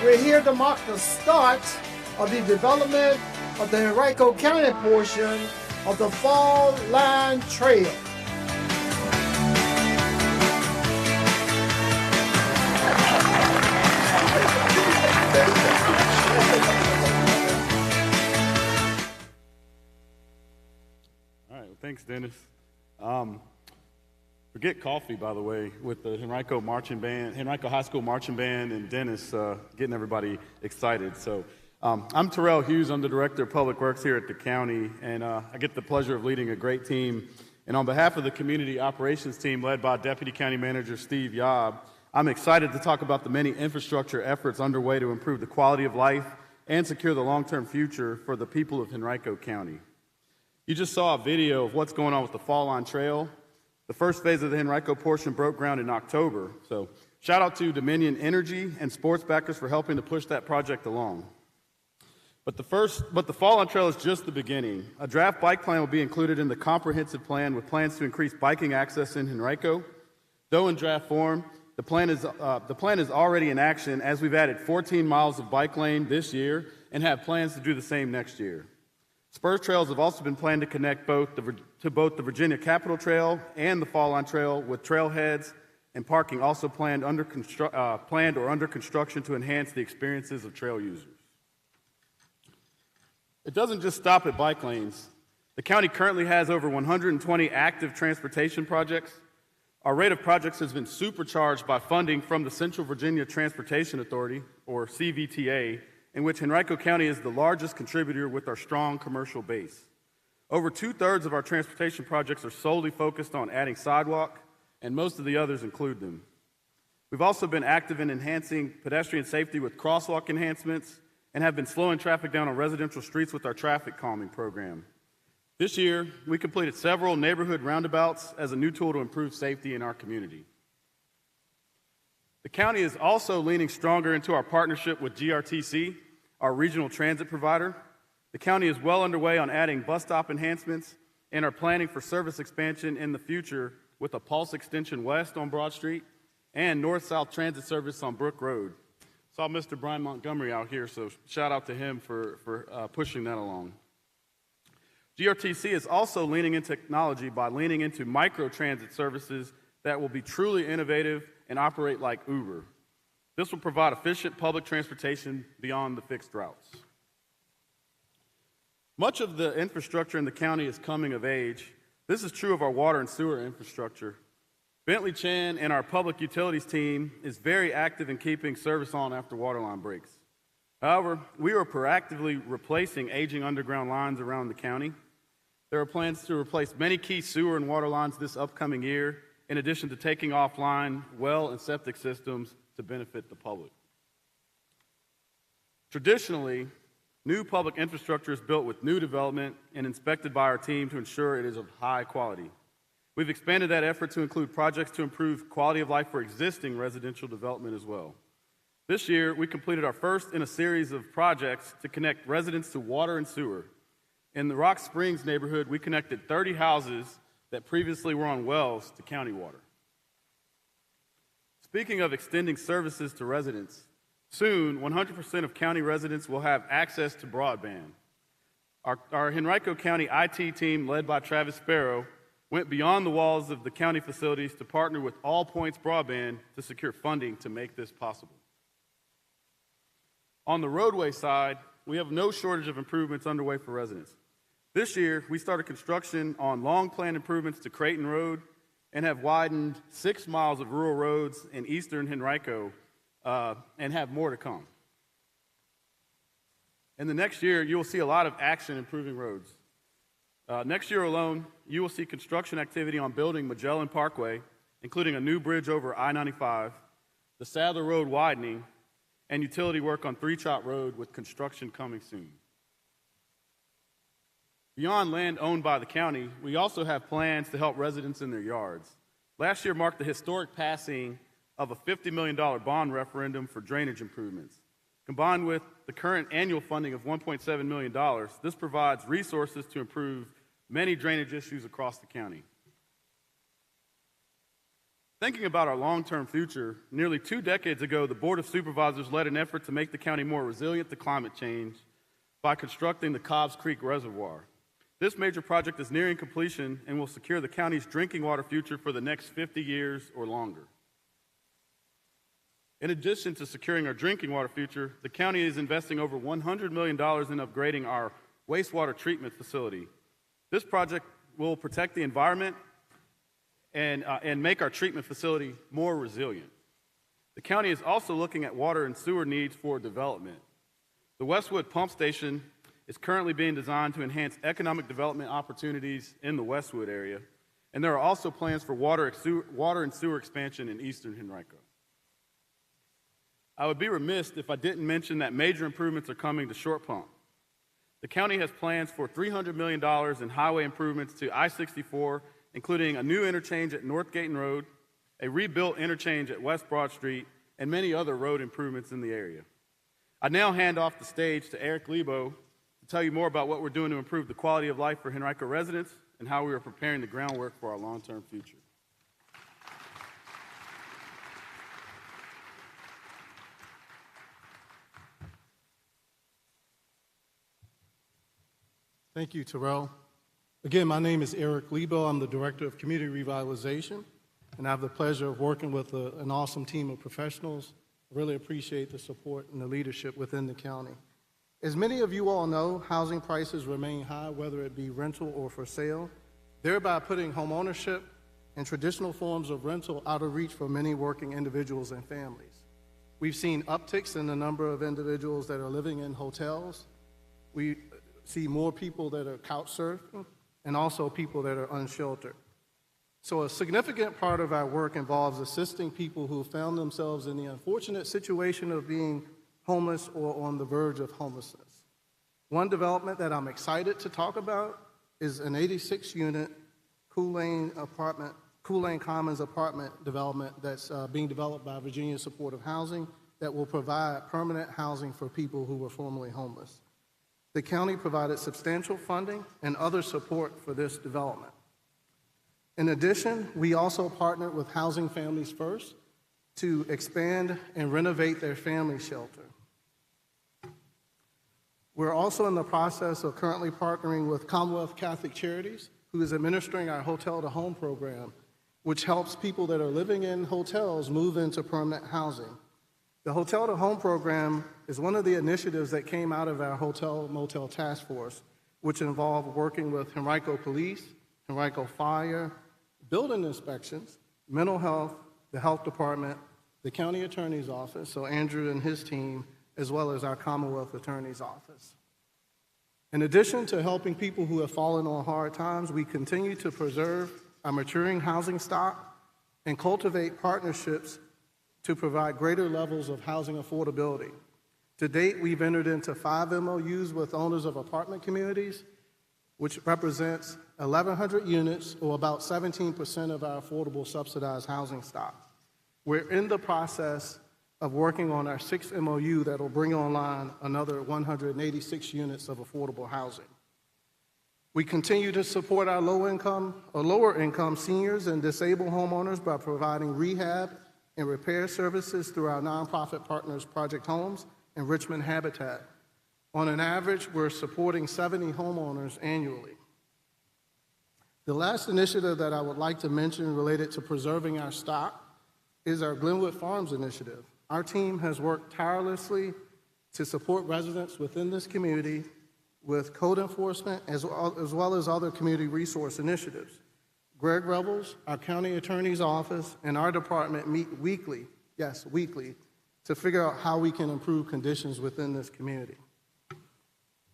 We're here to mark the start of the development of the Henrico County portion of the Fall Line Trail. All right, well, thanks, Dennis. Forget coffee, by the way, with the Henrico Marching Band, Henrico High School Marching Band, and Dennis getting everybody excited. So I'm Terrell Hughes. I'm the Director of Public Works here at the county, and I get the pleasure of leading a great team. And on behalf of the Community Operations team led by Deputy County Manager Steve Yob, I'm excited to talk about the many infrastructure efforts underway to improve the quality of life and secure the long-term future for the people of Henrico County. You just saw a video of what's going on with the Fall Line Trail. The first phase of the Henrico portion broke ground in October, so shout out to Dominion Energy and sports backers for helping to push that project along. But the Fall on Trail is just the beginning. A draft bike plan will be included in the comprehensive plan with plans to increase biking access in Henrico. Though in draft form, the plan is already in action as we've added 14 miles of bike lane this year and have plans to do the same next year. Spur trails have also been planned to connect both the Virginia Capitol Trail and the Fall on Trail, with trailheads and parking also planned or under construction to enhance the experiences of trail users. It doesn't just stop at bike lanes. The county currently has over 120 active transportation projects. Our rate of projects has been supercharged by funding from the Central Virginia Transportation Authority, or CVTA, in which Henrico County is the largest contributor with our strong commercial base. Over 2/3 of our transportation projects are solely focused on adding sidewalk, and most of the others include them. We've also been active in enhancing pedestrian safety with crosswalk enhancements and have been slowing traffic down on residential streets with our traffic calming program. This year, we completed several neighborhood roundabouts as a new tool to improve safety in our community. The county is also leaning stronger into our partnership with GRTC, our regional transit provider. The county is well underway on adding bus stop enhancements and are planning for service expansion in the future with a Pulse Extension West on Broad Street and north-south transit service on Brook Road. Saw Mr. Brian Montgomery out here, so shout out to him for pushing that along. GRTC is also leaning into technology by leaning into micro-transit services that will be truly innovative and operate like Uber. This will provide efficient public transportation beyond the fixed routes. Much of the infrastructure in the county is coming of age. This is true of our water and sewer infrastructure. Bentley Chan and our public utilities team is very active in keeping service on after water line breaks. However, we are proactively replacing aging underground lines around the county. There are plans to replace many key sewer and water lines this upcoming year, in addition to taking offline well and septic systems to benefit the public. Traditionally, new public infrastructure is built with new development and inspected by our team to ensure it is of high quality. We've expanded that effort to include projects to improve quality of life for existing residential development as well. This year, we completed our first in a series of projects to connect residents to water and sewer. In the Rock Springs neighborhood, we connected 30 houses that previously were on wells to county water. Speaking of extending services to residents, soon 100% of county residents will have access to broadband. Our Henrico County IT team, led by Travis Sparrow, went beyond the walls of the county facilities to partner with All Points Broadband to secure funding to make this possible. On the roadway side, we have no shortage of improvements underway for residents. This year, we started construction on long-planned improvements to Creighton Road and have widened 6 miles of rural roads in eastern Henrico and have more to come. In the next year, you will see a lot of action improving roads. Next year alone, you will see construction activity on building Magellan Parkway, including a new bridge over I-95, the Sadler Road widening, and utility work on Three Chop Road with construction coming soon. Beyond land owned by the county, we also have plans to help residents in their yards. Last year marked the historic passing of a $50 million bond referendum for drainage improvements. Combined with the current annual funding of $1.7 million, this provides resources to improve many drainage issues across the county. Thinking about our long-term future, nearly 2 decades ago, the Board of Supervisors led an effort to make the county more resilient to climate change by constructing the Cobbs Creek Reservoir. This major project is nearing completion and will secure the county's drinking water future for the next 50 years or longer. In addition to securing our drinking water future, the county is investing over $100 million in upgrading our wastewater treatment facility. This project will protect the environment and make our treatment facility more resilient. The county is also looking at water and sewer needs for development. The Westwood Pump Station is currently being designed to enhance economic development opportunities in the Westwood area, and there are also plans for water and sewer expansion in eastern Henrico. I would be remiss if I didn't mention that major improvements are coming to Short Pump. The county has plans for $300 million in highway improvements to I-64, including a new interchange at North Gayton Road, a rebuilt interchange at West Broad Street, and many other road improvements in the area. I now hand off the stage to Eric Lebo to tell you more about what we're doing to improve the quality of life for Henrico residents and how we are preparing the groundwork for our long-term future. Thank you, Terrell. Again, my name is Eric Lebo. I'm the Director of Community Revitalization, and I have the pleasure of working with an awesome team of professionals. I really appreciate the support and the leadership within the county. As many of you all know, housing prices remain high, whether it be rental or for sale, thereby putting home ownership and traditional forms of rental out of reach for many working individuals and families. We've seen upticks in the number of individuals that are living in hotels. We see more people that are couch surfing and also people that are unsheltered. So a significant part of our work involves assisting people who found themselves in the unfortunate situation of being homeless or on the verge of homelessness. One development that I'm excited to talk about is an 86-unit Cool Lane Commons apartment development that's being developed by Virginia Supportive Housing that will provide permanent housing for people who were formerly homeless. The county provided substantial funding and other support for this development. In addition, we also partnered with Housing Families First to expand and renovate their family shelter. We're also in the process of currently partnering with Commonwealth Catholic Charities, who is administering our Hotel to Home program, which helps people that are living in hotels move into permanent housing. The Hotel to Home program is one of the initiatives that came out of our Hotel Motel Task Force, which involved working with Henrico Police, Henrico Fire, building inspections, mental health, the health department, the county attorney's office, so Andrew and his team, as well as our Commonwealth Attorney's Office. In addition to helping people who have fallen on hard times, we continue to preserve our maturing housing stock and cultivate partnerships to provide greater levels of housing affordability. To date, we've entered into 5 MOUs with owners of apartment communities, which represents 1,100 units, or about 17% of our affordable subsidized housing stock. We're in the process of working on our 6th MOU that will bring online another 186 units of affordable housing. We continue to support our lower income seniors and disabled homeowners by providing rehab and repair services through our nonprofit partners Project Homes and Richmond Habitat. On an average, we're supporting 70 homeowners annually. The last initiative that I would like to mention related to preserving our stock is our Glenwood Farms initiative. Our team has worked tirelessly to support residents within this community with code enforcement as well as other community resource initiatives. Greg Revels, our county attorney's office, and our department meet weekly, yes, weekly, to figure out how we can improve conditions within this community.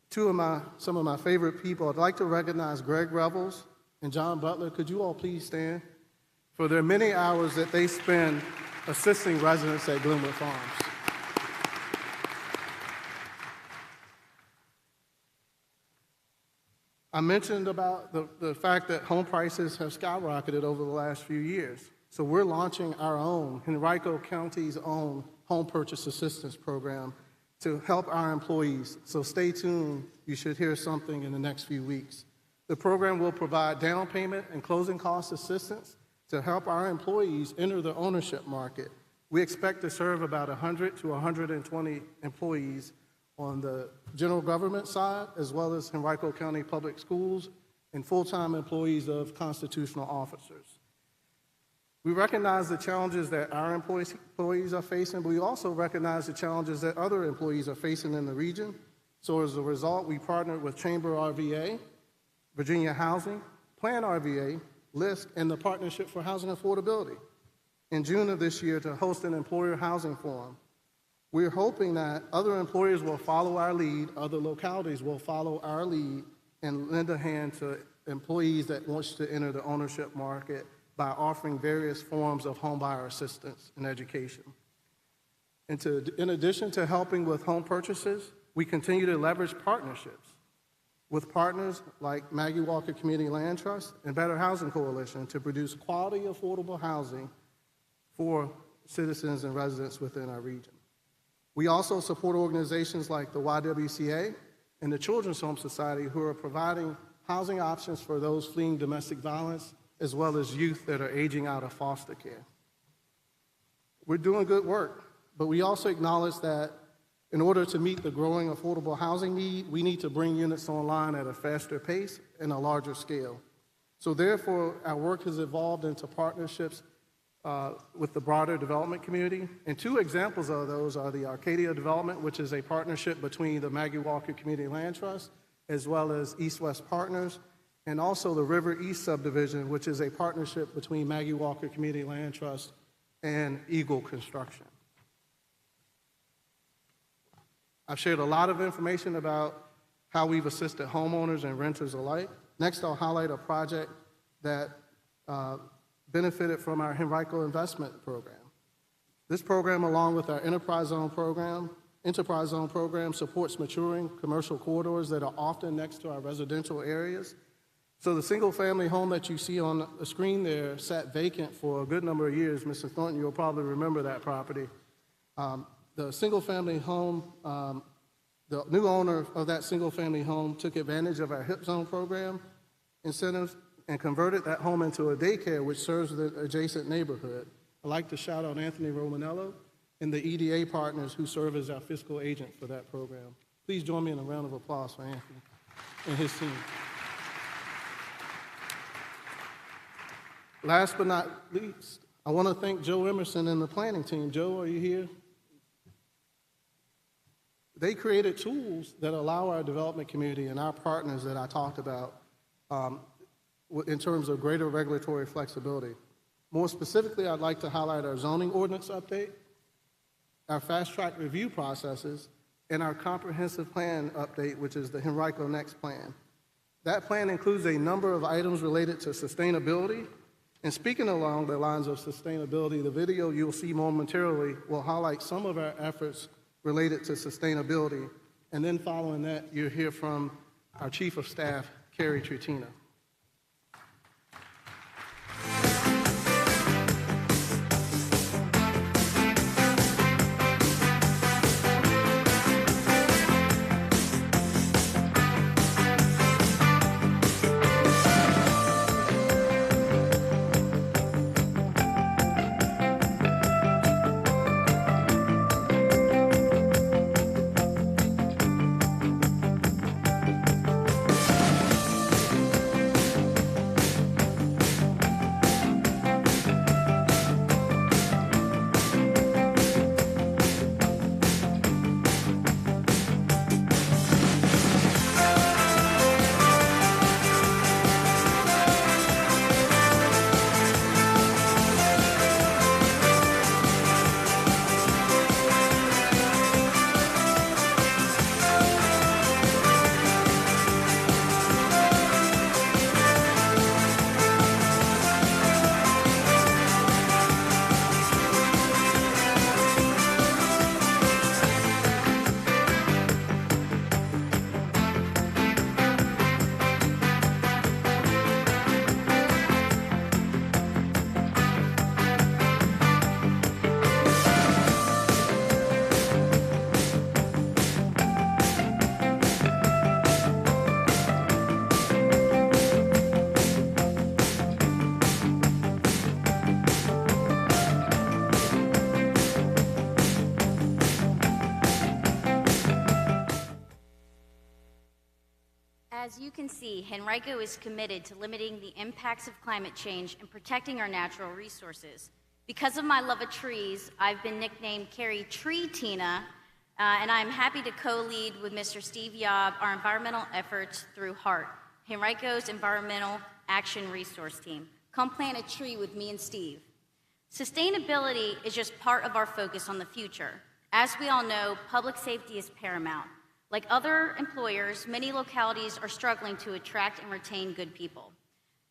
Some of my favorite people, I'd like to recognize Greg Revels and John Butler. Could you all please stand? For their many hours that they spend assisting residents at Glenwood Farms. I mentioned about the fact that home prices have skyrocketed over the last few years. So we're launching our own, Henrico County's own home purchase assistance program to help our employees. So stay tuned. You should hear something in the next few weeks. The program will provide down payment and closing cost assistance to help our employees enter the ownership market. We expect to serve about 100 to 120 employees on the general government side, as well as Henrico County Public Schools and full-time employees of constitutional officers. We recognize the challenges that our employees are facing, but we also recognize the challenges that other employees are facing in the region. So as a result, we partnered with Chamber RVA, Virginia Housing, Plan RVA, LISC, and the Partnership for Housing Affordability in June of this year to host an employer housing forum. We're hoping that other employers will follow our lead, other localities will follow our lead, and lend a hand to employees that want to enter the ownership market by offering various forms of homebuyer assistance and education. In addition to helping with home purchases, we continue to leverage partnerships with partners like Maggie Walker Community Land Trust and Better Housing Coalition to produce quality, affordable housing for citizens and residents within our region. We also support organizations like the YWCA and the Children's Home Society who are providing housing options for those fleeing domestic violence as well as youth that are aging out of foster care. We're doing good work, but we also acknowledge that in order to meet the growing affordable housing need, we need to bring units online at a faster pace and a larger scale. So therefore, our work has evolved into partnerships with the broader development community. And two examples of those are the Arcadia Development, which is a partnership between the Maggie Walker Community Land Trust, as well as East-West Partners, and also the River East Subdivision, which is a partnership between Maggie Walker Community Land Trust and Eagle Construction. I've shared a lot of information about how we've assisted homeowners and renters alike. Next, I'll highlight a project that benefited from our Henrico investment program. This program, along with our Enterprise Zone program, supports maturing commercial corridors that are often next to our residential areas. So the single-family home that you see on the screen there sat vacant for a good number of years. Mr. Thornton, you'll probably remember that property. The single-family home, the new owner of that single-family home took advantage of our HIP Zone program incentives and converted that home into a daycare which serves the adjacent neighborhood. I'd like to shout out Anthony Romanello and the EDA partners who serve as our fiscal agent for that program. Please join me in a round of applause for Anthony and his team. Last but not least, I want to thank Joe Emerson and the planning team. Joe, are you here? They created tools that allow our development community and our partners that I talked about in terms of greater regulatory flexibility. More specifically, I'd like to highlight our zoning ordinance update, our fast-track review processes, and our comprehensive plan update, which is the Henrico Next plan. That plan includes a number of items related to sustainability. And speaking along the lines of sustainability, the video you'll see momentarily will highlight some of our efforts related to sustainability. And then following that, you'll hear from our Chief of Staff, Carrie Tretina. As you can see, Henrico is committed to limiting the impacts of climate change and protecting our natural resources. Because of my love of trees, I've been nicknamed Carrie Tree Tina, and I'm happy to co-lead with Mr. Steve Yob our environmental efforts through HEART, Henrico's Environmental Action Resource Team. Come plant a tree with me and Steve. Sustainability is just part of our focus on the future. As we all know, public safety is paramount. Like other employers, many localities are struggling to attract and retain good people.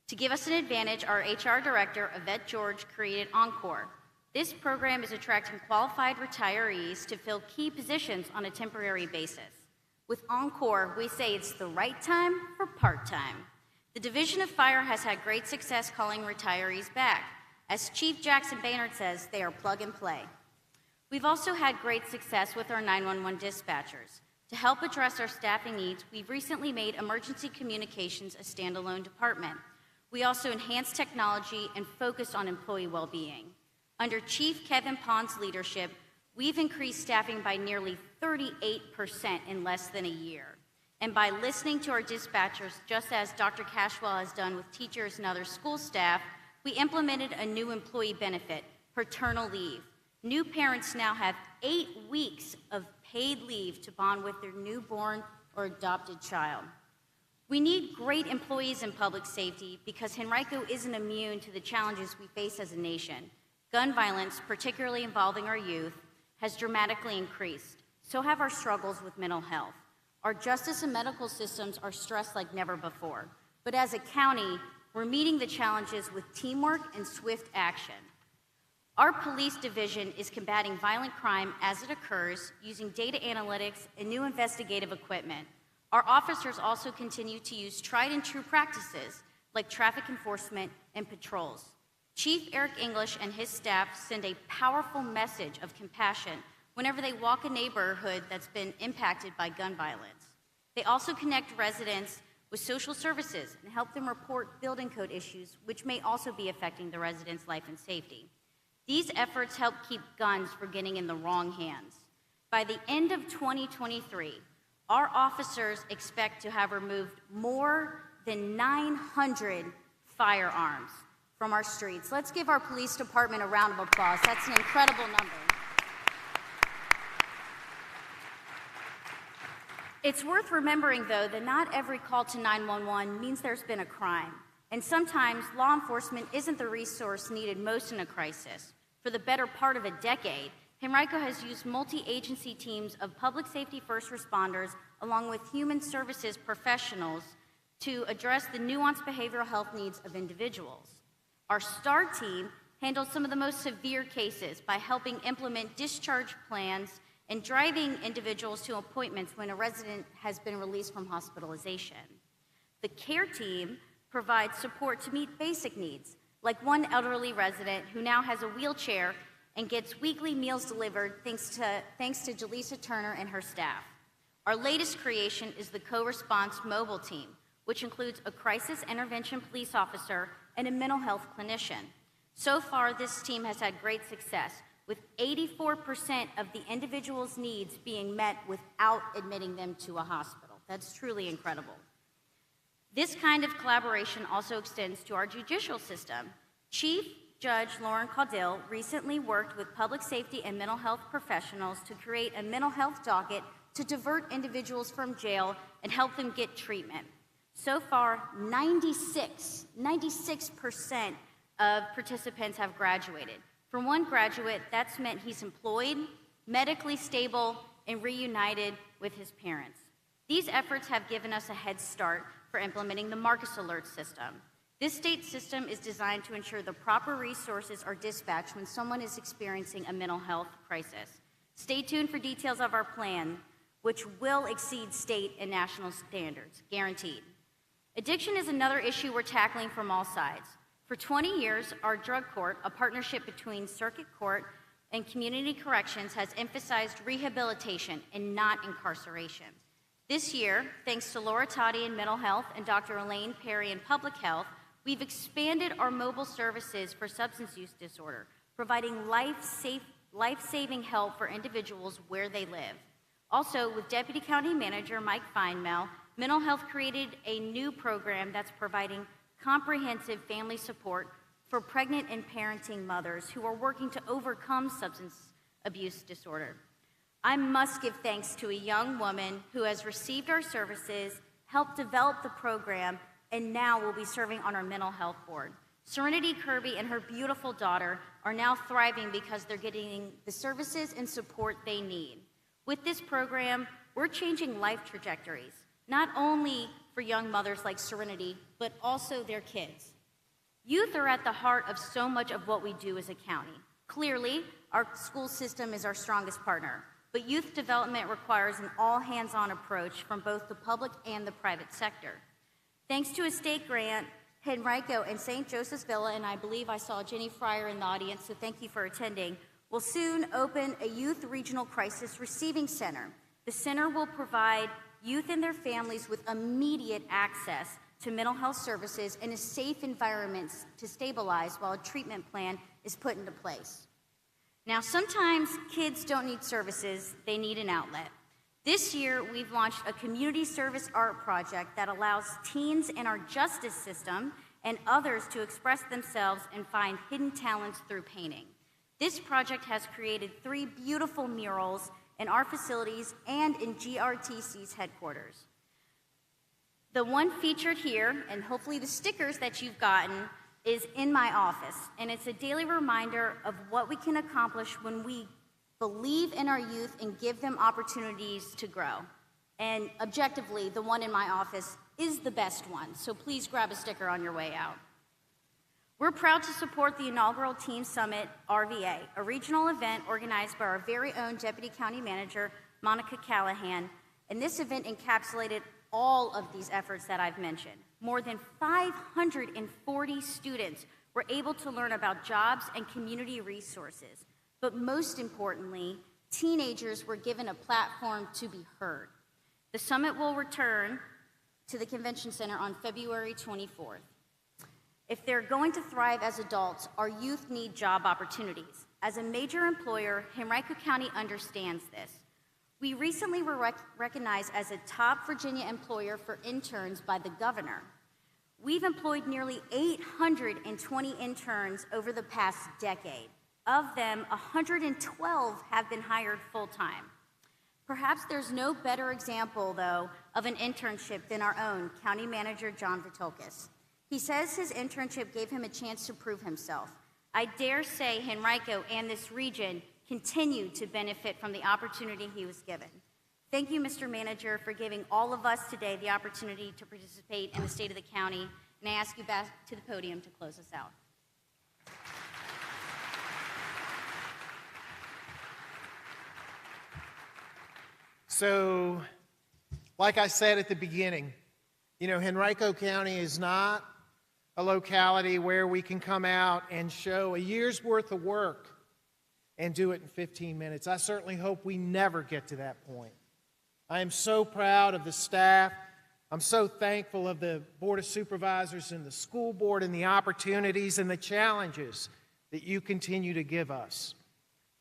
To give us an advantage, our HR director, Yvette George, created Encore. This program is attracting qualified retirees to fill key positions on a temporary basis. With Encore, we say it's the right time for part-time. The Division of Fire has had great success calling retirees back. As Chief Jackson Baynard says, they are plug and play. We've also had great success with our 911 dispatchers. To help address our staffing needs, we've recently made emergency communications a standalone department. We also enhanced technology and focused on employee well-being. Under Chief Kevin Pond's leadership, we've increased staffing by nearly 38% in less than a year. And by listening to our dispatchers, just as Dr. Cashwell has done with teachers and other school staff, we implemented a new employee benefit, paternal leave. New parents now have 8 weeks of paid leave to bond with their newborn or adopted child. We need great employees in public safety because Henrico isn't immune to the challenges we face as a nation. Gun violence, particularly involving our youth, has dramatically increased. So have our struggles with mental health. Our justice and medical systems are stressed like never before. But as a county, we're meeting the challenges with teamwork and swift action. Our police division is combating violent crime as it occurs using data analytics and new investigative equipment. Our officers also continue to use tried and true practices like traffic enforcement and patrols. Chief Eric English and his staff send a powerful message of compassion whenever they walk a neighborhood that's been impacted by gun violence. They also connect residents with social services and help them report building code issues, which may also be affecting the residents' life and safety. These efforts help keep guns from getting in the wrong hands. By the end of 2023, our officers expect to have removed more than 900 firearms from our streets. Let's give our police department a round of applause. That's an incredible number. It's worth remembering, though, that not every call to 911 means there's been a crime. And sometimes law enforcement isn't the resource needed most in a crisis. For the better part of a decade, Henrico has used multi-agency teams of public safety first responders along with human services professionals to address the nuanced behavioral health needs of individuals. Our STAR team handles some of the most severe cases by helping implement discharge plans and driving individuals to appointments when a resident has been released from hospitalization. The CARE team provides support to meet basic needs, like one elderly resident who now has a wheelchair and gets weekly meals delivered thanks to Jaleesa Turner and her staff. Our latest creation is the co-response mobile team, which includes a crisis intervention police officer and a mental health clinician. So far, this team has had great success, with 84% of the individual's needs being met without admitting them to a hospital. That's truly incredible. This kind of collaboration also extends to our judicial system. Chief Judge Lauren Caudill recently worked with public safety and mental health professionals to create a mental health docket to divert individuals from jail and help them get treatment. So far, 96% of participants have graduated. For one graduate, that's meant he's employed, medically stable, and reunited with his parents. These efforts have given us a head start for implementing the Marcus Alert system. This state system is designed to ensure the proper resources are dispatched when someone is experiencing a mental health crisis. Stay tuned for details of our plan, which will exceed state and national standards, guaranteed. Addiction is another issue we're tackling from all sides. For 20 years, our drug court, a partnership between circuit court and community corrections, has emphasized rehabilitation and not incarceration. This year, thanks to Laura Toddy in mental health and Dr. Elaine Perry in public health, we've expanded our mobile services for substance use disorder, providing life-saving help for individuals where they live. Also, with Deputy County Manager Mike Feinmel, Mental Health created a new program that's providing comprehensive family support for pregnant and parenting mothers who are working to overcome substance abuse disorder. I must give thanks to a young woman who has received our services, helped develop the program, and now will be serving on our mental health board. Serenity Kirby and her beautiful daughter are now thriving because they're getting the services and support they need. With this program, we're changing life trajectories, not only for young mothers like Serenity, but also their kids. Youth are at the heart of so much of what we do as a county. Clearly, our school system is our strongest partner, but youth development requires an all-hands-on approach from both the public and the private sector. Thanks to a state grant, Henrico and St. Joseph's Villa, and I believe I saw Jenny Fryer in the audience, so thank you for attending, will soon open a youth regional crisis receiving center. The center will provide youth and their families with immediate access to mental health services and a safe environment to stabilize while a treatment plan is put into place. Now, sometimes kids don't need services, they need an outlet. This year, we've launched a community service art project that allows teens in our justice system and others to express themselves and find hidden talents through painting. This project has created 3 beautiful murals in our facilities and in GRTC's headquarters. The one featured here, and hopefully the stickers that you've gotten, is in my office, and it's a daily reminder of what we can accomplish when we believe in our youth and give them opportunities to grow. And objectively, the one in my office is the best one, so please grab a sticker on your way out. We're proud to support the inaugural Teen Summit RVA, a regional event organized by our very own Deputy County Manager, Monica Callahan, and this event encapsulated all of these efforts that I've mentioned. More than 540 students were able to learn about jobs and community resources. But most importantly, teenagers were given a platform to be heard. The summit will return to the Convention Center on February 24th. If they're going to thrive as adults, our youth need job opportunities. As a major employer, Henrico County understands this. We recently were recognized as a top Virginia employer for interns by the governor. We've employed nearly 820 interns over the past decade. Of them, 112 have been hired full-time. Perhaps there's no better example, though, of an internship than our own County Manager, John Vitokis. He says his internship gave him a chance to prove himself. I dare say Henrico and this region continue to benefit from the opportunity he was given. Thank you, Mr. Manager, for giving all of us today the opportunity to participate in the State of the County, and I ask you back to the podium to close us out. So, like I said at the beginning, Henrico County is not a locality where we can come out and show a year's worth of work and do it in 15 minutes. I certainly hope we never get to that point. I am so proud of the staff. I'm so thankful of the Board of Supervisors and the school board and the opportunities and the challenges that you continue to give us.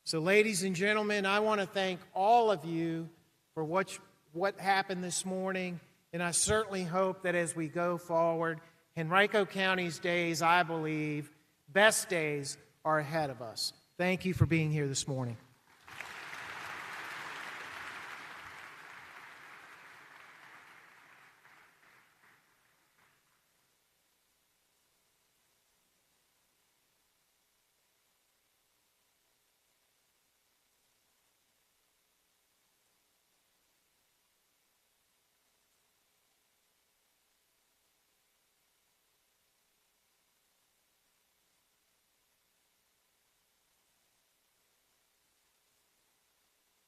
So, ladies and gentlemen, I want to thank all of you for what happened this morning, and I certainly hope that as we go forward, Henrico County's days, I believe, best days, are ahead of us. Thank you for being here this morning.